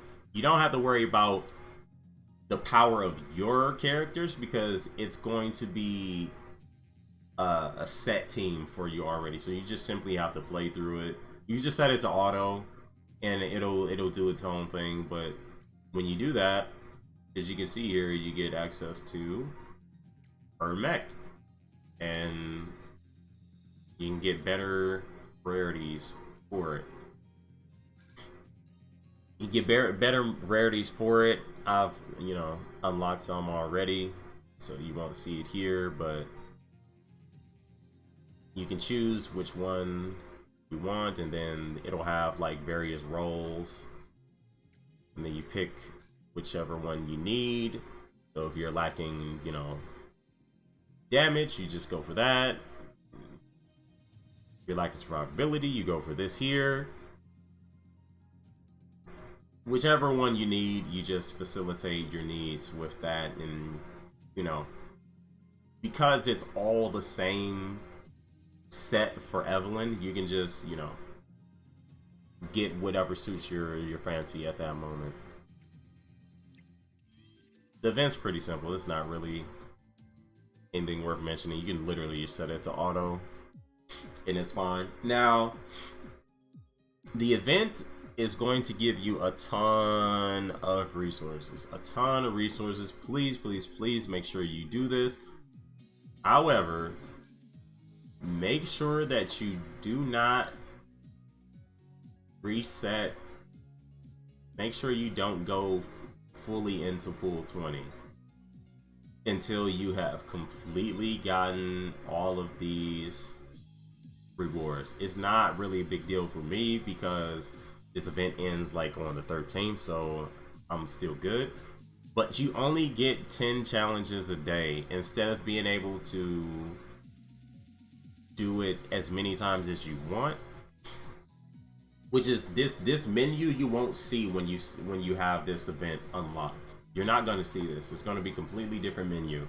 power of your characters, because it's going to be a set team for you already. So you just simply have to play through it. You just set it to auto, and it'll do its own thing. But when you do that, as you can see here, you get access to her mech, and you can get better rarities for it. You get better rarities for it. I've, you know, unlocked some already, so you won't see it here, but you can choose which one you want, and then it'll have like various roles, and then you pick whichever one you need. So if you're lacking, you know, damage, you just go for that. If you're lacking survivability, you go for this here. Whichever one you need, you just facilitate your needs with that. And you know, because it's all the same set for Evelyn, you can just, you know, get whatever suits your fancy at that moment. The event's pretty simple. It's not really anything worth mentioning. You can literally just set it to auto, and it's fine. Now, the event is going to give you a ton of resources. Please, please, please make sure you do this. However, make sure that you do not reset. Make sure you don't go fully into pool 20 until you have completely gotten all of these rewards. It's not really a big deal for me, because this event ends like on the 13th, so I'm still good. But you only get 10 challenges a day instead of being able to do it as many times as you want, which is this menu you won't see when you have this event unlocked. You're not going to see this. It's going to be a completely different menu.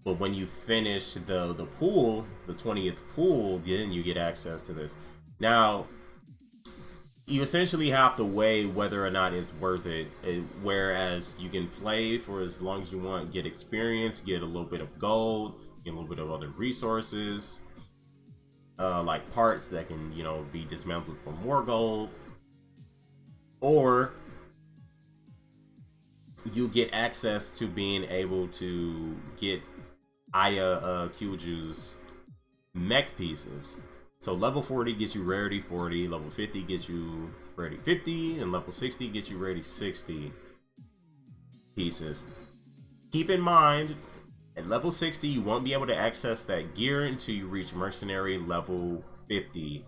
But when you finish the pool, the 20th pool, then you get access to this. Now, you essentially have to weigh whether or not it's worth it. Whereas you can play for as long as you want, get experience, get a little bit of gold, get a little bit of other resources, like parts that can, you know, be dismantled for more gold, or you get access to being able to get Aya Kyuju's mech pieces. So level 40 gets you rarity 40, level 50 gets you rarity 50, and level 60 gets you rarity 60 pieces. Keep in mind, at level 60, you won't be able to access that gear until you reach mercenary level 50.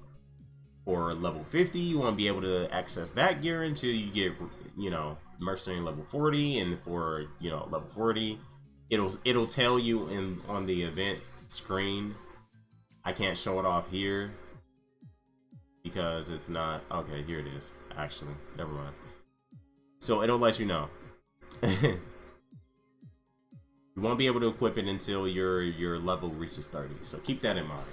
Or level 50, you won't be able to access that gear until you get, you know, mercenary level 40. And for, you know, level 40, it'll tell you on the event screen. I can't show it off here because it's not okay. Here it is. Actually, never mind. So it'll let you know. You won't be able to equip it until your level reaches 30. So keep that in mind.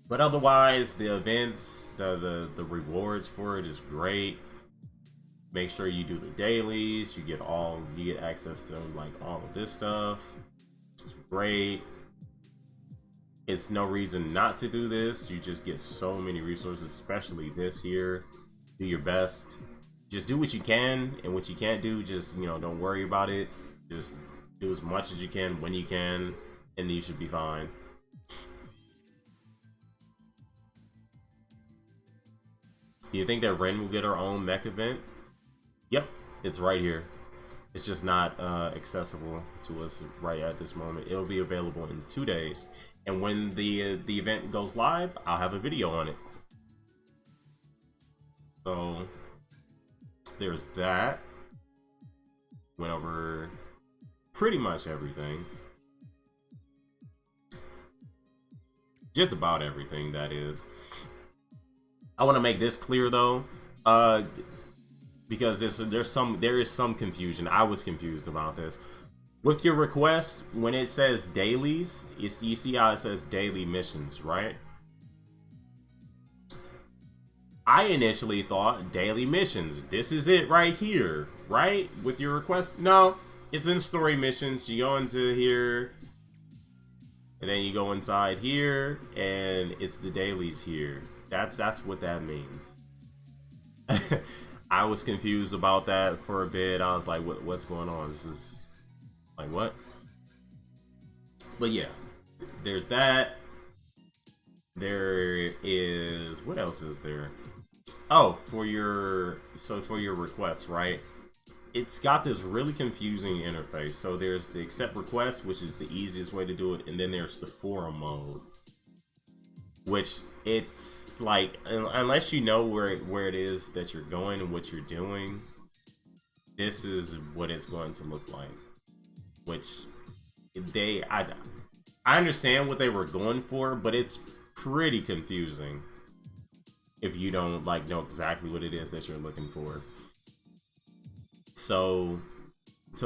But otherwise, the events, the rewards for it is great. Make sure you do the dailies. You get access to like all of this stuff, which is great. It's no reason not to do this. You just get so many resources, especially this year. Do your best. Just do what you can, and what you can't do, just, you know, don't worry about it. Just do as much as you can when you can, and you should be fine. Do you think that Wren will get her own mech event? Yep, it's right here. It's just not accessible to us right at this moment. It'll be available in 2 days, and when the event goes live, I'll have a video on it. So there's that. Went over pretty much everything. Just about everything, that is. I want to make this clear though, because there is some confusion. I was confused about this. With your requests, when it says dailies, you see how it says daily missions, right? I initially thought daily missions. This is it right here, right? With your request, no, it's in story missions. You go into here, and then you go inside here, and it's the dailies here. That's what that means. I was confused about that for a bit. I was like, what's going on? This is like, what? But yeah, there's that. There is, what else is there? Oh, for your requests, right? It's got this really confusing interface. So there's the accept request, which is the easiest way to do it, and then there's the forum mode, which it's like, unless you know where it is that you're going and what you're doing, this is what it's going to look like. Which I understand what they were going for, but it's pretty confusing if you don't like know exactly what it is that you're looking for. So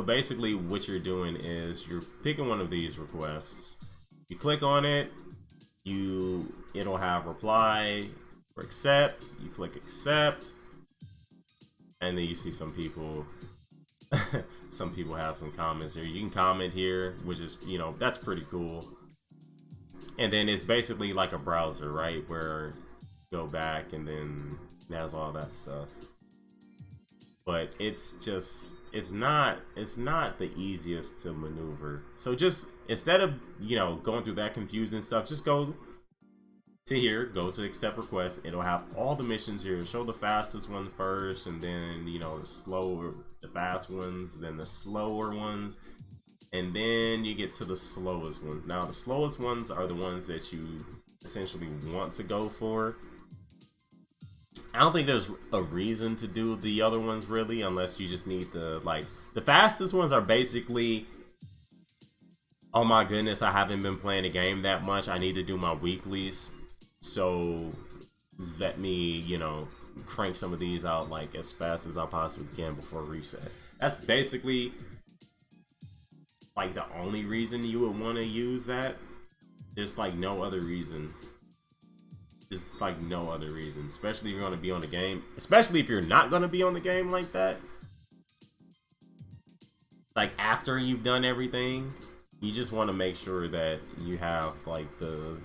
basically what you're doing is you're picking one of these requests, you click on it, it'll have reply or accept, you click accept, and then you see some people some people have some comments here. You can comment here, which is, you know, that's pretty cool. And then it's basically like a browser, right, where you go back and then it has all that stuff. But it's just, it's not the easiest to maneuver. So just, instead of, you know, going through that confusing stuff, just go to here, go to accept request. It'll have all the missions here. Show the fastest one first, and then, you know, the fast ones, then the slower ones, and then you get to the slowest ones. Now the slowest ones are the ones that you essentially want to go for. I don't think there's a reason to do the other ones really, unless you just need the fastest ones are basically, oh my goodness, I haven't been playing a game that much, I need to do my weeklies, so let me, you know, crank some of these out like as fast as I possibly can before reset. That's basically like the only reason you would want to use that. There's like no other reason. Just like no other reason, especially if you're going to be on the game, especially if you're not going to be on the game like that. Like after you've done everything, you just want to make sure that you have like the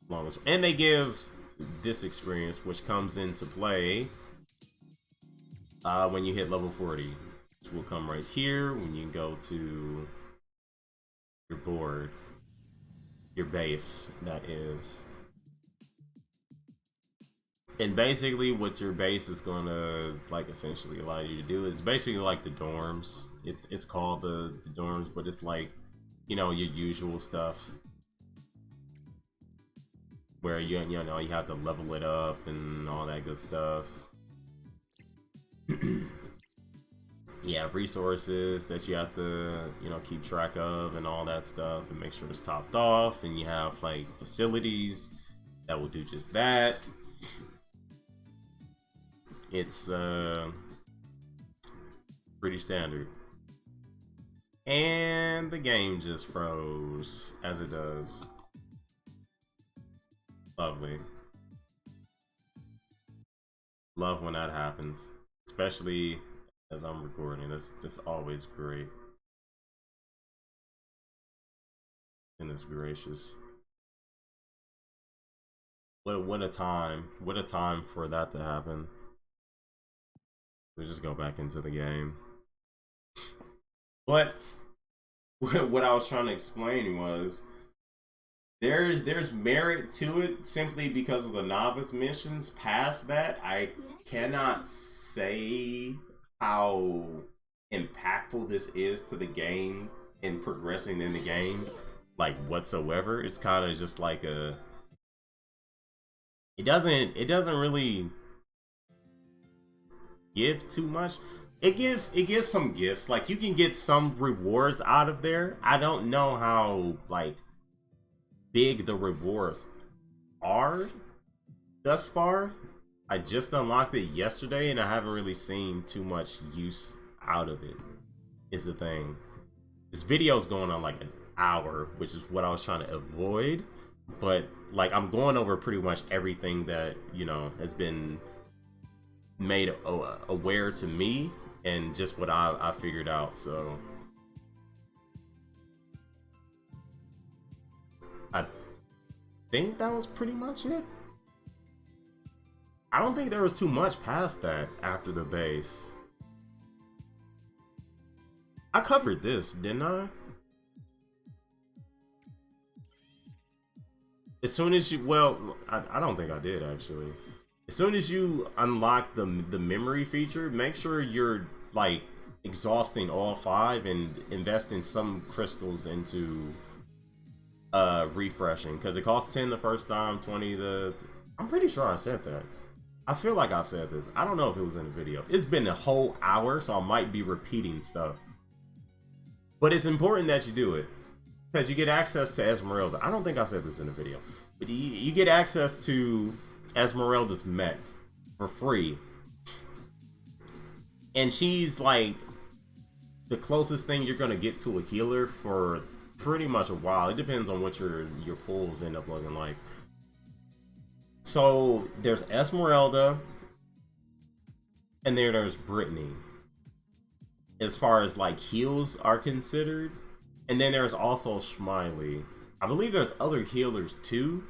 longest. And they give this experience, which comes into play when you hit level 40, which will come right here when you go to your board, your base, that is. And basically what your base is gonna like essentially allow you to do, it's basically like the dorms. It's called the dorms, but it's like, you know, your usual stuff where you know you have to level it up and all that good stuff. You have resources that you have to, you know, keep track of and all that stuff and make sure it's topped off, and you have like facilities that will do just that. It's pretty standard. And the game just froze, as it does. Lovely. Love when that happens, especially as I'm recording. That's just always great. Goodness gracious. What a time. What a time for that to happen. We'll just go back into the game. But what I was trying to explain was there's merit to it simply because of the novice missions. Past that, I cannot say how impactful this is to the game and progressing in the game, like whatsoever. It's kind of just like a it doesn't really give too much. It gives some gifts. Like you can get some rewards out of there. I don't know how like big the rewards are thus far. I just unlocked it yesterday and I haven't really seen too much use out of it, is the thing. This video's going on like an hour, which is what I was trying to avoid. But like I'm going over pretty much everything that, you know, has been made aware to me and just what I figured out. So I think that was pretty much it. I don't think there was too much past that after the base. I covered this, didn't I? As soon as you, well, I don't think I did actually. As soon as you unlock the memory feature, make sure you're like exhausting all 5 and investing some crystals into refreshing, because it costs 10 the first time, 20 the. I'm pretty sure I said that. I feel like I've said this. I don't know if it was in the video. It's been a whole hour, so I might be repeating stuff. But it's important that you do it, because you get access to Esmeralda. I don't think I said this in the video, but you get access to Esmeralda's mech for free. And she's like the closest thing you're gonna get to a healer for pretty much a while. It depends on what your pulls end up looking like. So there's Esmeralda, and there's Brittany, as far as like heals are considered. And then there's also Smiley. I believe there's other healers too,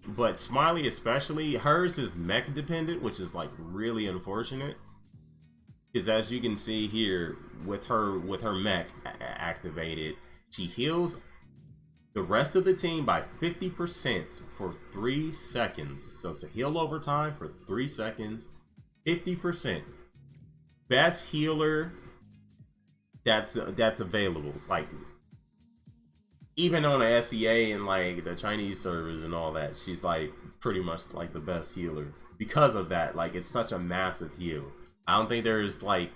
but Smiley especially, hers is mech dependent, which is like really unfortunate. Because as you can see here, with her mech activated, she heals the rest of the team by 50% for 3 seconds. So it's a heal over time for 3 seconds, 50%. Best healer that's available. Like even on the SEA and like the Chinese servers and all that, she's like pretty much like the best healer because of that. Like it's such a massive heal. I don't think there's like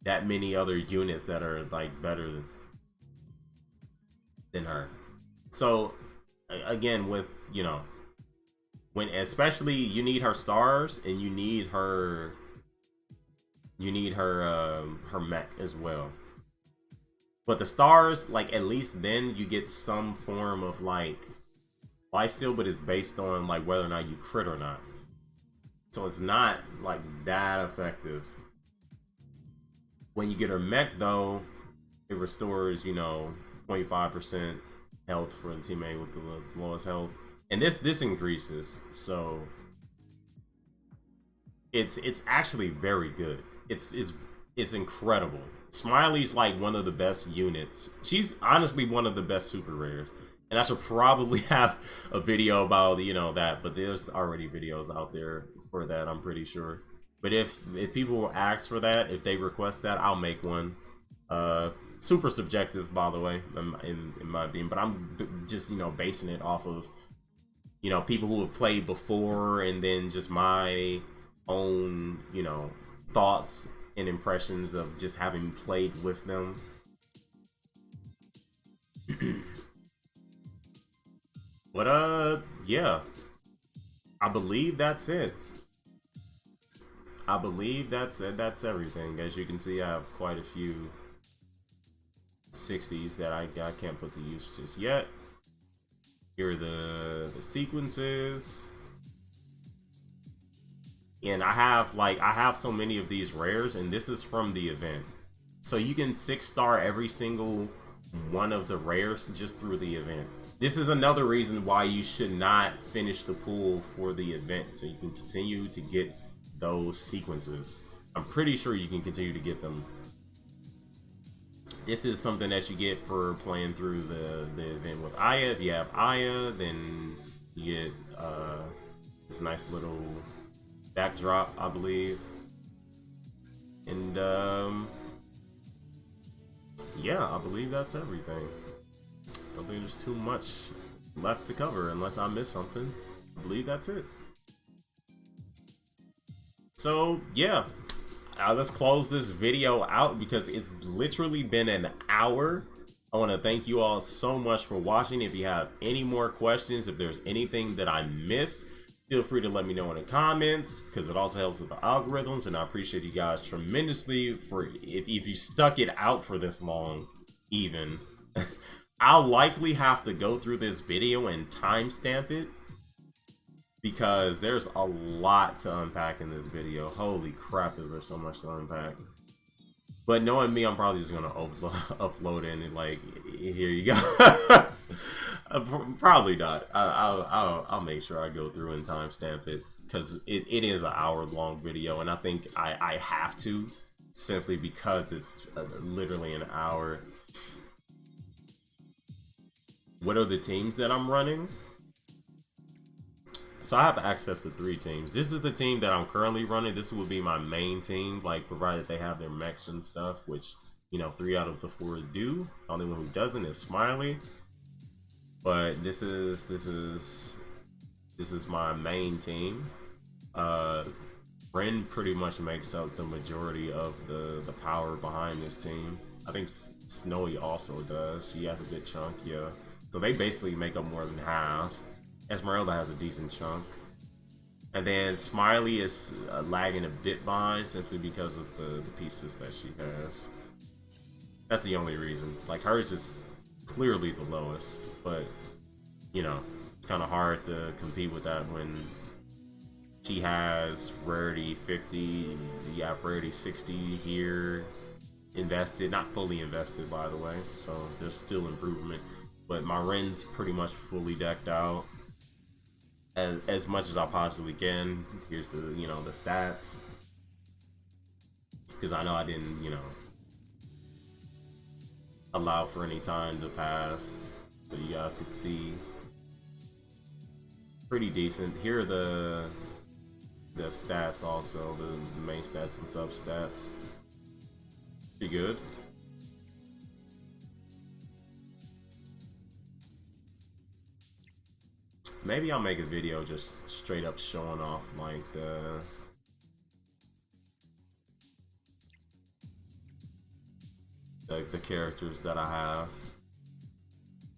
that many other units that are like better than her. So again, with, you know, when especially you need her stars and you need her her mech as well. But the stars, like at least then you get some form of like lifesteal, but it's based on like whether or not you crit or not. So it's not like that effective. When you get her mech though, it restores, you know, 25% health for a teammate with the lowest health. And this increases, so it's actually very good. It's incredible. Smiley's like one of the best units. She's honestly one of the best super rares. And I should probably have a video about, you know, that, but there's already videos out there for that, I'm pretty sure. But if people ask for that, if they request that, I'll make one. Super subjective, by the way, in my opinion, but I'm just, you know, basing it off of, you know, people who have played before, and then just my own, you know, thoughts and impressions of just having played with them. But yeah, I believe that's it. I believe that's it. That's everything. As you can see, I have quite a few 60s that I can't put to use just yet. Here are the sequences. And I have so many of these rares, and this is from the event. So you can 6-star every single one of the rares just through the event. This is another reason why you should not finish the pool for the event, so you can continue to get those sequences. I'm pretty sure you can continue to get them. This is something that you get for playing through the event with Aya. If you have Aya, then you get this nice little backdrop, I believe. And yeah, I believe that's everything. I don't think there's too much left to cover unless I missed something. I believe that's it. So yeah, let's close this video out because it's literally been an hour. I want to thank you all so much for watching. If you have any more questions, if there's anything that I missed, feel free to let me know in the comments, because it also helps with the algorithms, and I appreciate you guys tremendously for if you stuck it out for this long even. I'll likely have to go through this video and timestamp it, because there's a lot to unpack in this video. Holy crap, is there so much to unpack. But knowing me, I'm probably just gonna upload it and like, here you go. Probably not. I'll make sure I go through and timestamp it, because it is an hour-long video, and I think I have to, simply because it's literally an hour. What are the teams that I'm running? So I have access to 3 teams. This is the team that I'm currently running. This would be my main team, like provided they have their mechs and stuff, which, you know, 3 out of the 4 do. The only one who doesn't is Smiley. But this is my main team. Wren pretty much makes up the majority of the power behind this team. I think Snowy also does. She has a good chunk, yeah. So they basically make up more than half. Esmeralda has a decent chunk. And then Smiley is lagging a bit behind simply because of the pieces that she has. That's the only reason. Like, hers is clearly the lowest, but you know, it's kind of hard to compete with that when she has rarity 50, you have rarity 60 here invested, not fully invested by the way, so there's still improvement. But my Wren's pretty much fully decked out as much as I possibly can. Here's the, you know, the stats, because I know I didn't, you know, allow for any time to pass, so you guys could see. Pretty decent. Here are the stats also, the main stats and sub stats. Pretty good. Maybe I'll make a video just straight up showing off like the characters that I have.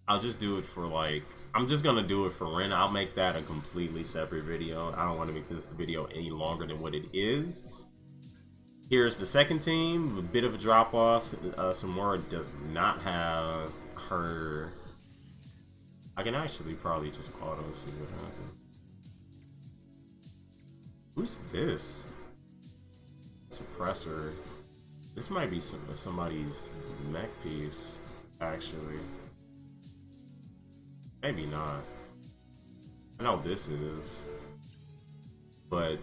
I'll just do it for like, I'm just gonna do it for Wren. I'll make that a completely separate video. I don't want to make this video any longer than what it is. Here's the second team, a bit of a drop off. Samora does not have her. I can actually probably just auto and see what happens. Who's this? Suppressor. This might be somebody's mech piece, actually. Maybe not. I know this is. But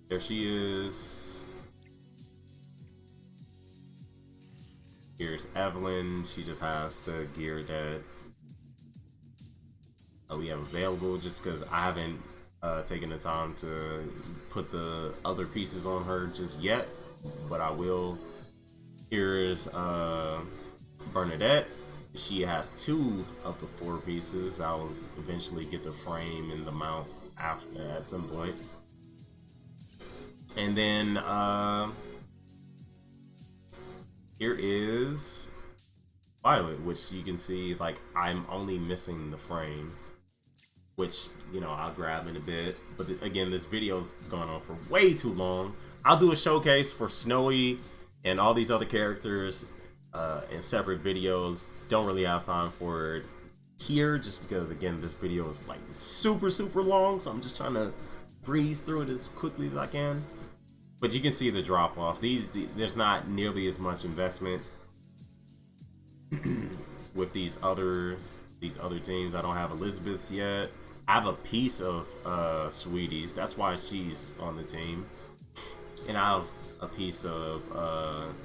there she is. Here's Evelyn. She just has the gear that we have available, just because I haven't taken the time to put the other pieces on her just yet, but I will. Here's Bernadette. She has 2 of the 4 pieces. I'll eventually get the frame and the mount after at some point. And then here is Violet, which you can see, like, I'm only missing the frame, which, you know, I'll grab in a bit. But again, this video's gone on for way too long. I'll do a showcase for Snowy and all these other characters in separate videos. Don't really have time for it here, just because, again, this video is like super long, so I'm just trying to breeze through it as quickly as I can. But you can see the drop off. There's not nearly as much investment with these other these other teams. I don't have Elizabeth's yet. I have a piece of Sweetie's. That's why she's on the team. And I have a piece of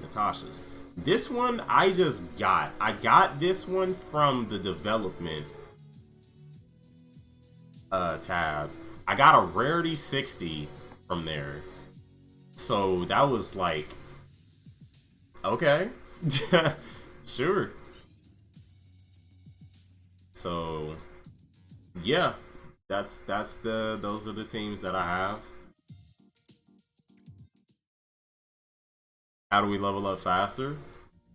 Natasha's. This one I just got. I got this one from the development tab. I got a rarity 60 from there. So that was like, okay. Sure. So yeah, those are the teams that I have. How do we level up faster?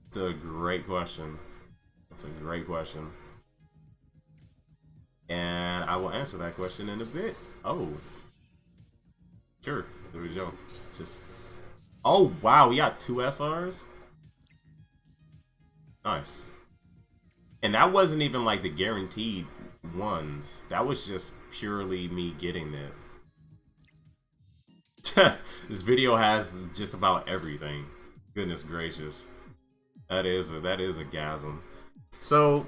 It's a great question. It's a great question. And I will answer that question in a bit. Oh. Sure. There we go. Just. Oh, wow. We got 2 SRs? Nice. And that wasn't even like the guaranteed ones. That was just purely me getting it. This video has just about everything. Goodness gracious. That is a gasm. So,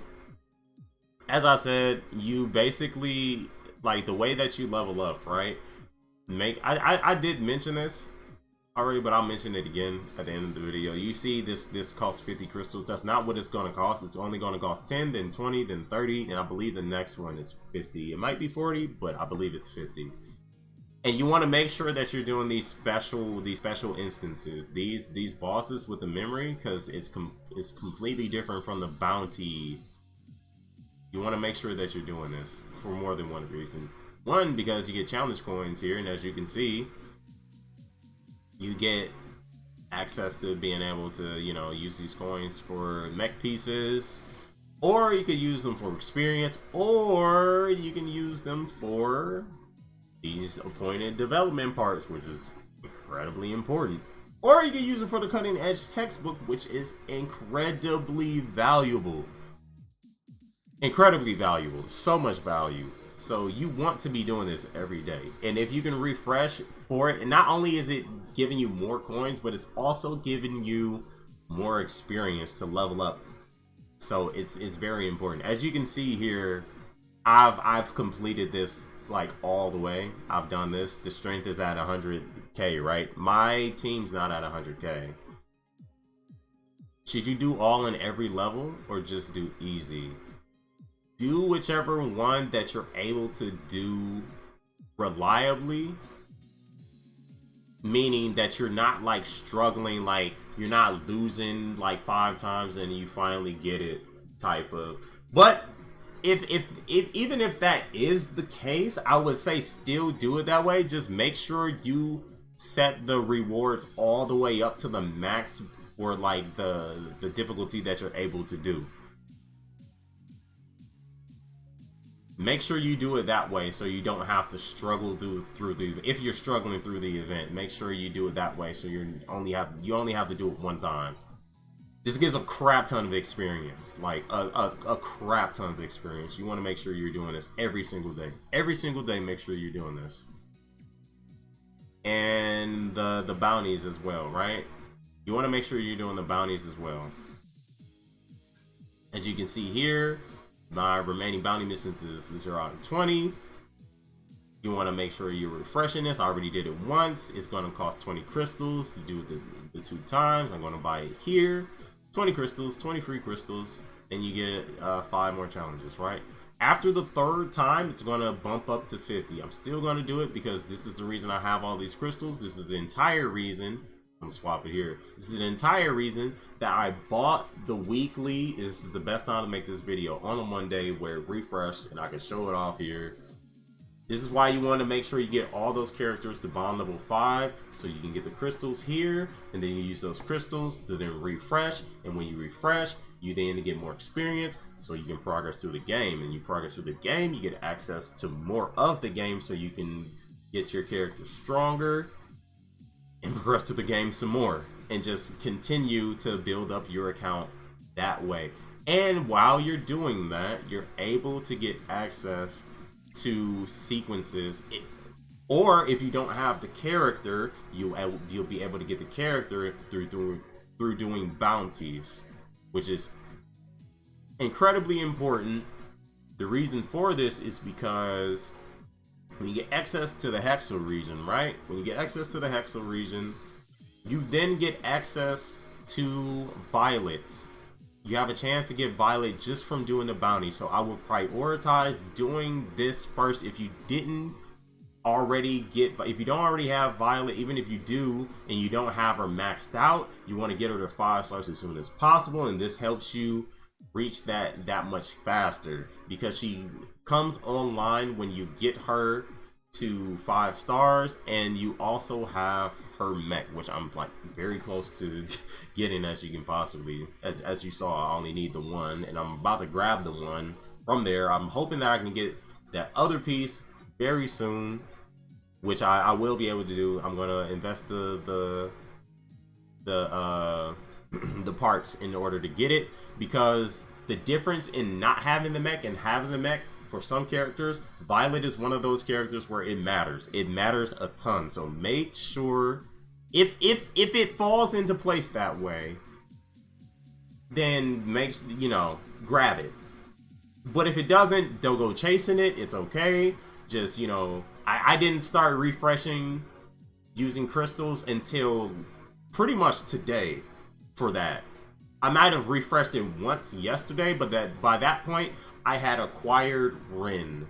as I said, you basically, like, the way that you level up, right? I did mention this already, but I'll mention it again at the end of the video. You see this costs 50 crystals. That's not what it's going to cost. It's only going to cost 10, then 20, then 30, and I believe the next one is 50. It might be 40, but I believe it's 50. And you want to make sure that you're doing these special instances, these bosses with the memory, because it's completely different from the bounty. You want to make sure that you're doing this for more than one reason. One, because you get challenge coins here, and as you can see, you get access to being able to, you know, use these coins for mech pieces, or you could use them for experience, or you can use them for these appointed development parts, which is incredibly important. Or you can use it for the cutting edge textbook, which is incredibly valuable. Incredibly valuable. So much value. So you want to be doing this every day. And if you can refresh for it, and not only is it giving you more coins, but it's also giving you more experience to level up. So it's very important. As you can see here, I've completed this like all the way. I've done this. The strength is at 100k, right? My team's not at 100k. Should you do all in every level or just do easy? Do whichever one that you're able to do reliably, meaning that you're not like struggling, like you're not losing like 5 times and you finally get it type of. But even if that is the case, I would say still do it that way. Just make sure you set the rewards all the way up to the max for like the difficulty that you're able to do. Make sure you do it that way so you don't have to struggle through the. If you're struggling through the event, make sure you do it that way so you only have to do it one time. This gives a crap ton of experience, like a crap ton of experience. You want to make sure you're doing this every single day. Every single day, make sure you're doing this. And the bounties as well, right? You want to make sure you're doing the bounties as well. As you can see here, my remaining bounty missions is 0 out of 20. You want to make sure you're refreshing this. I already did it once. It's going to cost 20 crystals to do it the 2 times. I'm going to buy it here. 20 crystals, 20 free crystals, and you get 5 more challenges, right? After the 3rd time, it's going to bump up to 50. I'm still going to do it because this is the reason I have all these crystals. This is the entire reason. I'm going to swap it here. This is the entire reason that I bought the weekly. This is the best time to make this video on a Monday where it refreshed, and I can show it off here. This is why you want to make sure you get all those characters to bond level 5 so you can get the crystals here, and then you use those crystals to then refresh, and when you refresh, you then get more experience so you can progress through the game, and you progress through the game, you get access to more of the game so you can get your character stronger and progress through the game some more and just continue to build up your account that way. And while you're doing that, you're able to get access to sequences, or if you don't have the character, you'll be able to get the character through doing bounties, which is incredibly important The reason for this is because when you get access to the Hexel region, right? When you get access to the Hexel region, you then get access to Violet. You have a chance to get Violet just from doing the bounty. So I would prioritize doing this first. If you didn't already get, if you don't already have Violet, even if you do and you don't have her maxed out, you want to get her to 5 stars as soon as possible, and this helps you reach that much faster, because she comes online when you get her to 5 stars, and you also have her mech, which I'm like very close to getting, as you can possibly, as you saw. I only need the one, and I'm about to grab the one from there. I'm hoping that I can get that other piece very soon, which I will be able to do. I'm gonna invest the parts in order to get it, because the difference in not having the mech and having the mech, for some characters, Violet is one of those characters where it matters. It matters a ton. So make sure, if it falls into place that way, then grab it. But if it doesn't, don't go chasing it. It's okay. Just, I didn't start refreshing using crystals until pretty much today for that. I might have refreshed it once yesterday, but by that point, I had acquired Wren,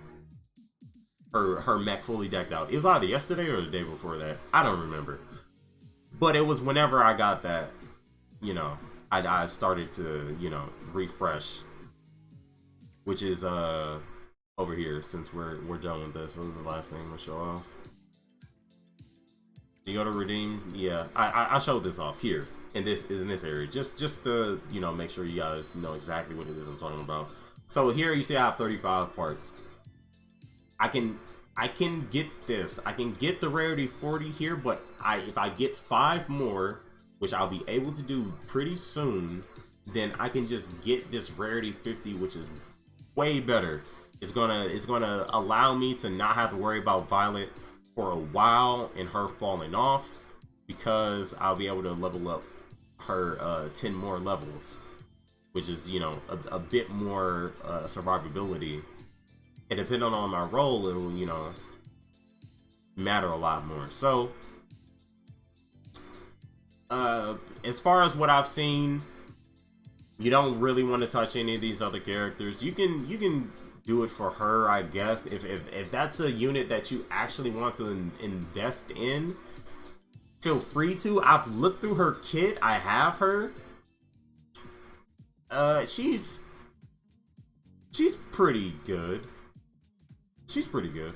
her mech fully decked out. It was either yesterday or the day before that. I don't remember. But it was whenever I got that, I started to, refresh. Which is over here, since we're done with this. So this is the last thing I'm gonna show off. You go to redeem, yeah. I showed this off here in this area, just to make sure you guys know exactly what it is I'm talking about. So here you see I have 35 parts. I can get this. I can get the rarity 40 here, but if I get 5 more, which I'll be able to do pretty soon, then I can just get this rarity 50, which is way better. It's gonna allow me to not have to worry about Violet for a while and her falling off, because I'll be able to level up her 10 more levels, which is a bit more survivability, and depending on my role, it'll matter a lot more. So as far as what I've seen, you don't really want to touch any of these other characters. You can do it for her, I guess, if that's a unit that you actually want to invest in. Feel free to. I've looked through her kit. I have her. She's pretty good. She's pretty good.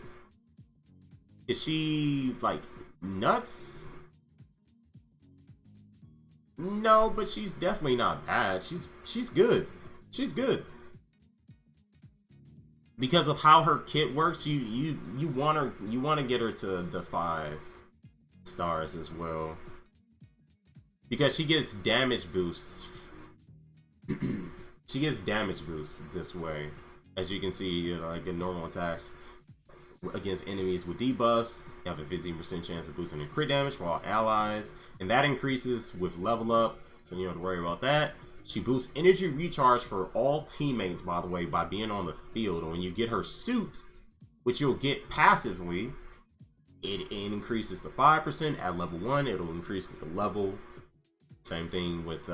Is she like nuts? No, but she's definitely not bad. She's good. She's good. Because of how her kit works, you want to get her to the 5 stars as well, because she gets damage boosts. She gets damage boosts this way, as you can see, like in normal attacks against enemies with debuffs. You have a 15% chance of boosting the crit damage for all allies, and that increases with level up, so you don't have to worry about that. She boosts energy recharge for all teammates, by the way, by being on the field. When you get her suit, which you'll get passively, it increases to 5% at level 1. It'll increase with the level. Same thing with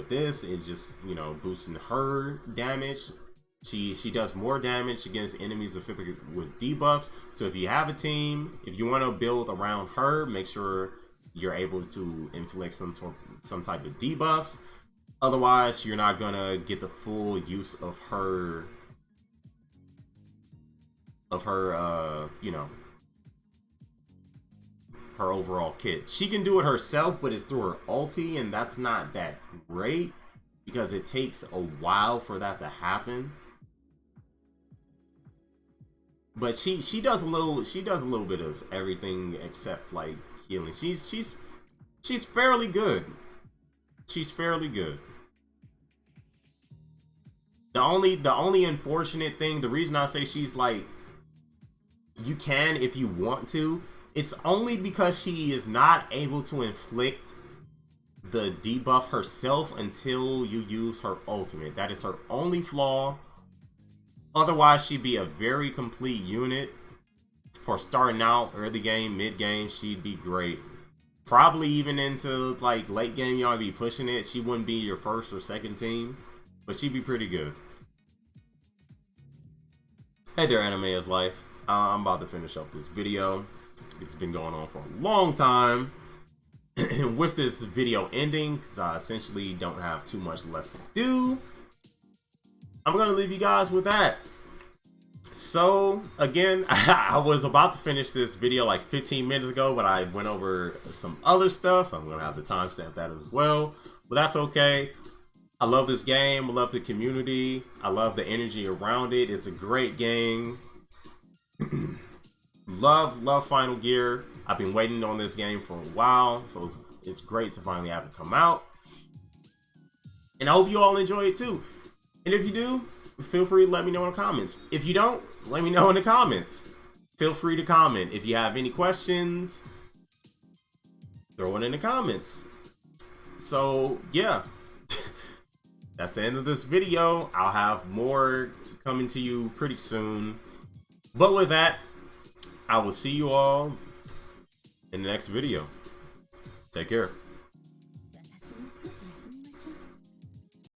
this. It's just boosting her damage. She does more damage against enemies affected with debuffs. So if you have a team, if you want to build around her, make sure you're able to inflict some type of debuffs. Otherwise, you're not gonna get the full use of her her overall kit. She can do it herself, but it's through her ulti, and that's not that great because it takes a while for that to happen. But she does a little bit of everything except like healing. She's fairly good. She's fairly good. The only unfortunate thing, the reason I say she's like, you can if you want to, it's only because she is not able to inflict the debuff herself until you use her ultimate. That is her only flaw. Otherwise, she'd be a very complete unit. For starting out, early game, mid game, she'd be great. Probably even into like late game, you might be pushing it. She wouldn't be your first or second team, but she'd be pretty good. Hey there, Anime is Life. I'm about to finish up this video. It's been going on for a long time. With this video ending, because I essentially don't have too much left to do, I'm going to leave you guys with that. So, again, I was about to finish this video like 15 minutes ago, but I went over some other stuff. I'm going to have to timestamp that as well, but that's okay. I love this game. I love the community. I love the energy around it. It's a great game. love Final Gear. I've been waiting on this game for a while, so it's great to finally have it come out. And I hope you all enjoy it too. And if you do, feel free to let me know in the comments. If you don't, let me know in the comments. Feel free to comment. If you have any questions, throw it in the comments. So, yeah. That's the end of this video. I'll have more coming to you pretty soon. But with that, I will see you all in the next video. Take care.